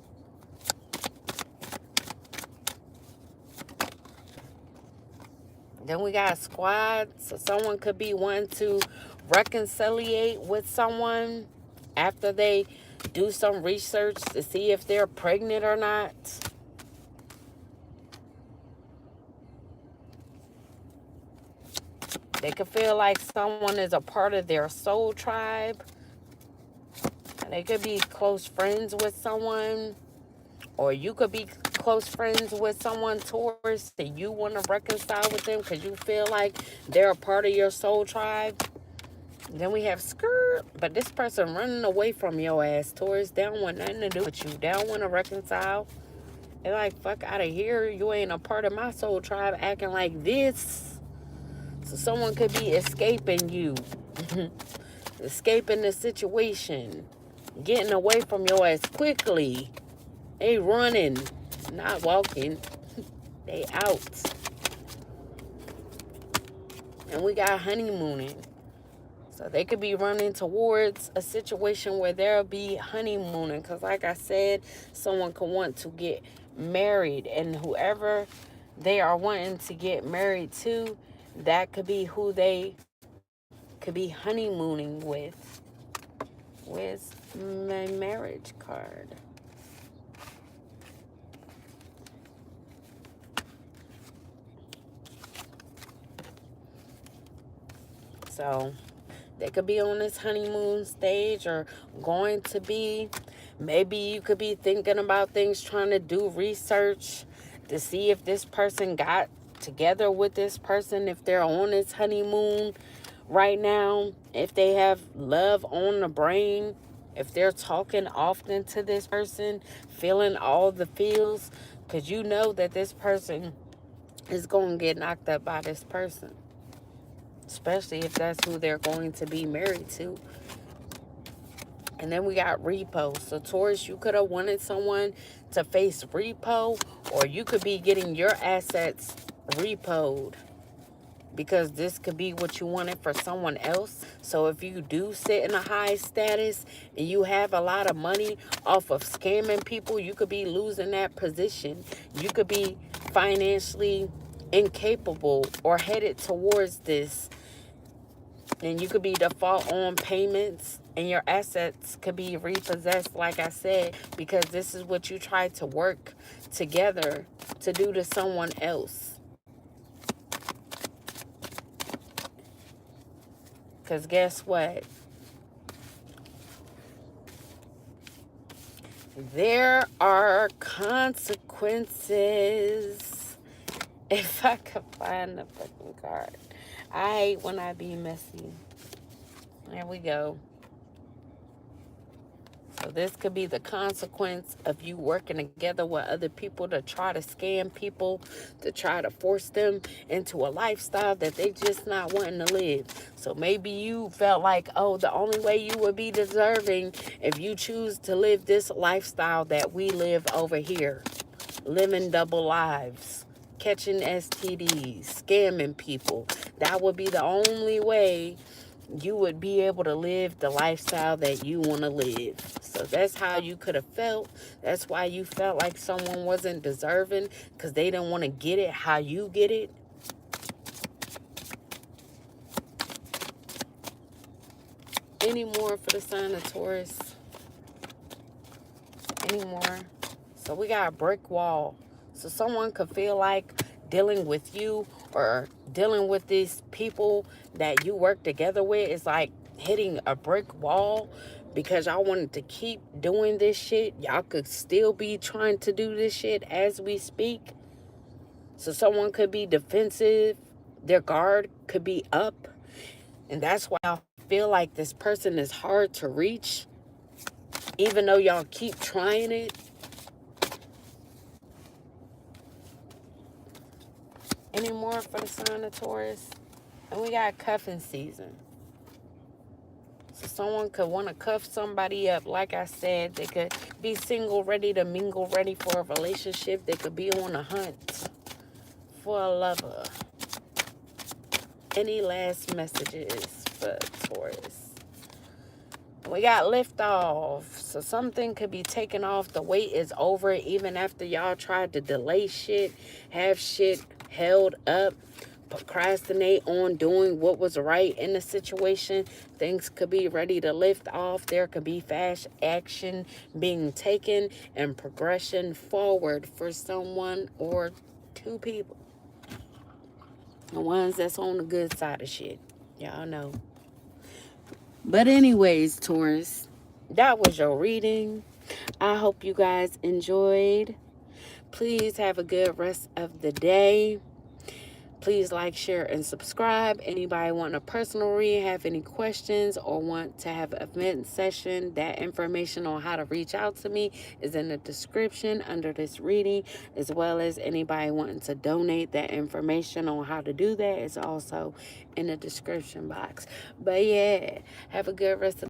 Then we got squad. So someone could be wanting to reconciliate with someone after they do some research to see if they're pregnant or not. They could feel like someone is a part of their soul tribe. They could be close friends with someone. Or you could be close friends with someone, Taurus, and you want to reconcile with them because you feel like they're a part of your soul tribe. Then we have skirt. But this person running away from your ass, Taurus. They don't want nothing to do with you. They don't want to reconcile. They're like, fuck out of here. You ain't a part of my soul tribe acting like this. So someone could be escaping you. Escaping the situation. Getting away from your ass quickly. They running. Not walking. They out. And we got honeymooning. So they could be running towards a situation where there'll be honeymooning. Because like I said, someone could want to get married. And whoever they are wanting to get married to, that could be who they could be honeymooning with. Where's my marriage card? So they could be on this honeymoon stage or going to be. Maybe you could be thinking about things, trying to do research to see if this person got together with this person, if they're on this honeymoon right now, if they have love on the brain, if they're talking often to this person, feeling all the feels, because you know that this person is going to get knocked up by this person. Especially if that's who they're going to be married to. And then we got repo. So Taurus, you could have wanted someone to face repo, or you could be getting your assets repoed, because this could be what you wanted for someone else. So if you do sit in a high status and you have a lot of money off of scamming people, you could be losing that position. You could be financially incapable or headed towards this. And you could be default on payments, and your assets could be repossessed, like I said, because this is what you tried to work together to do to someone else. Because guess what? There are consequences. If I could find the fucking card. I hate when I be messy. There we go. So this could be the consequence of you working together with other people to try to scam people, to try to force them into a lifestyle that they just not wanting to live. So maybe you felt like, oh, the only way you would be deserving if you choose to live this lifestyle that we live over here. Living double lives. Catching STDs, scamming people. That would be the only way you would be able to live the lifestyle that you want to live. So that's how you could have felt. That's why you felt like someone wasn't deserving, because they didn't want to get it how you get it. Any more for the sign of Taurus? Any more? So we got a brick wall. So someone could feel like dealing with you or dealing with these people that you work together with is like hitting a brick wall, because y'all wanted to keep doing this shit. Y'all could still be trying to do this shit as we speak. So someone could be defensive. Their guard could be up. And that's why I feel like this person is hard to reach, even though y'all keep trying it. Any more for the sign of Taurus? And we got cuffing season. So someone could want to cuff somebody up. Like I said, they could be single, ready to mingle, ready for a relationship. They could be on a hunt for a lover. Any last messages for Taurus? We got liftoff. So something could be taken off. The wait is over, even after y'all tried to delay shit, have shit held up, procrastinate on doing what was right in the situation. Things could be ready to lift off. There could be fast action being taken and progression forward for someone or two people. The ones that's on the good side of shit. Y'all know. But anyways, Taurus, that was your reading. I hope you guys enjoyed. Please have a good rest of the day. Please like, share, and subscribe. Anybody want a personal read, have any questions, or want to have an event session, that information on how to reach out to me is in the description under this reading, as well as anybody wanting to donate, that information on how to do that is also in the description box. But yeah, have a good rest of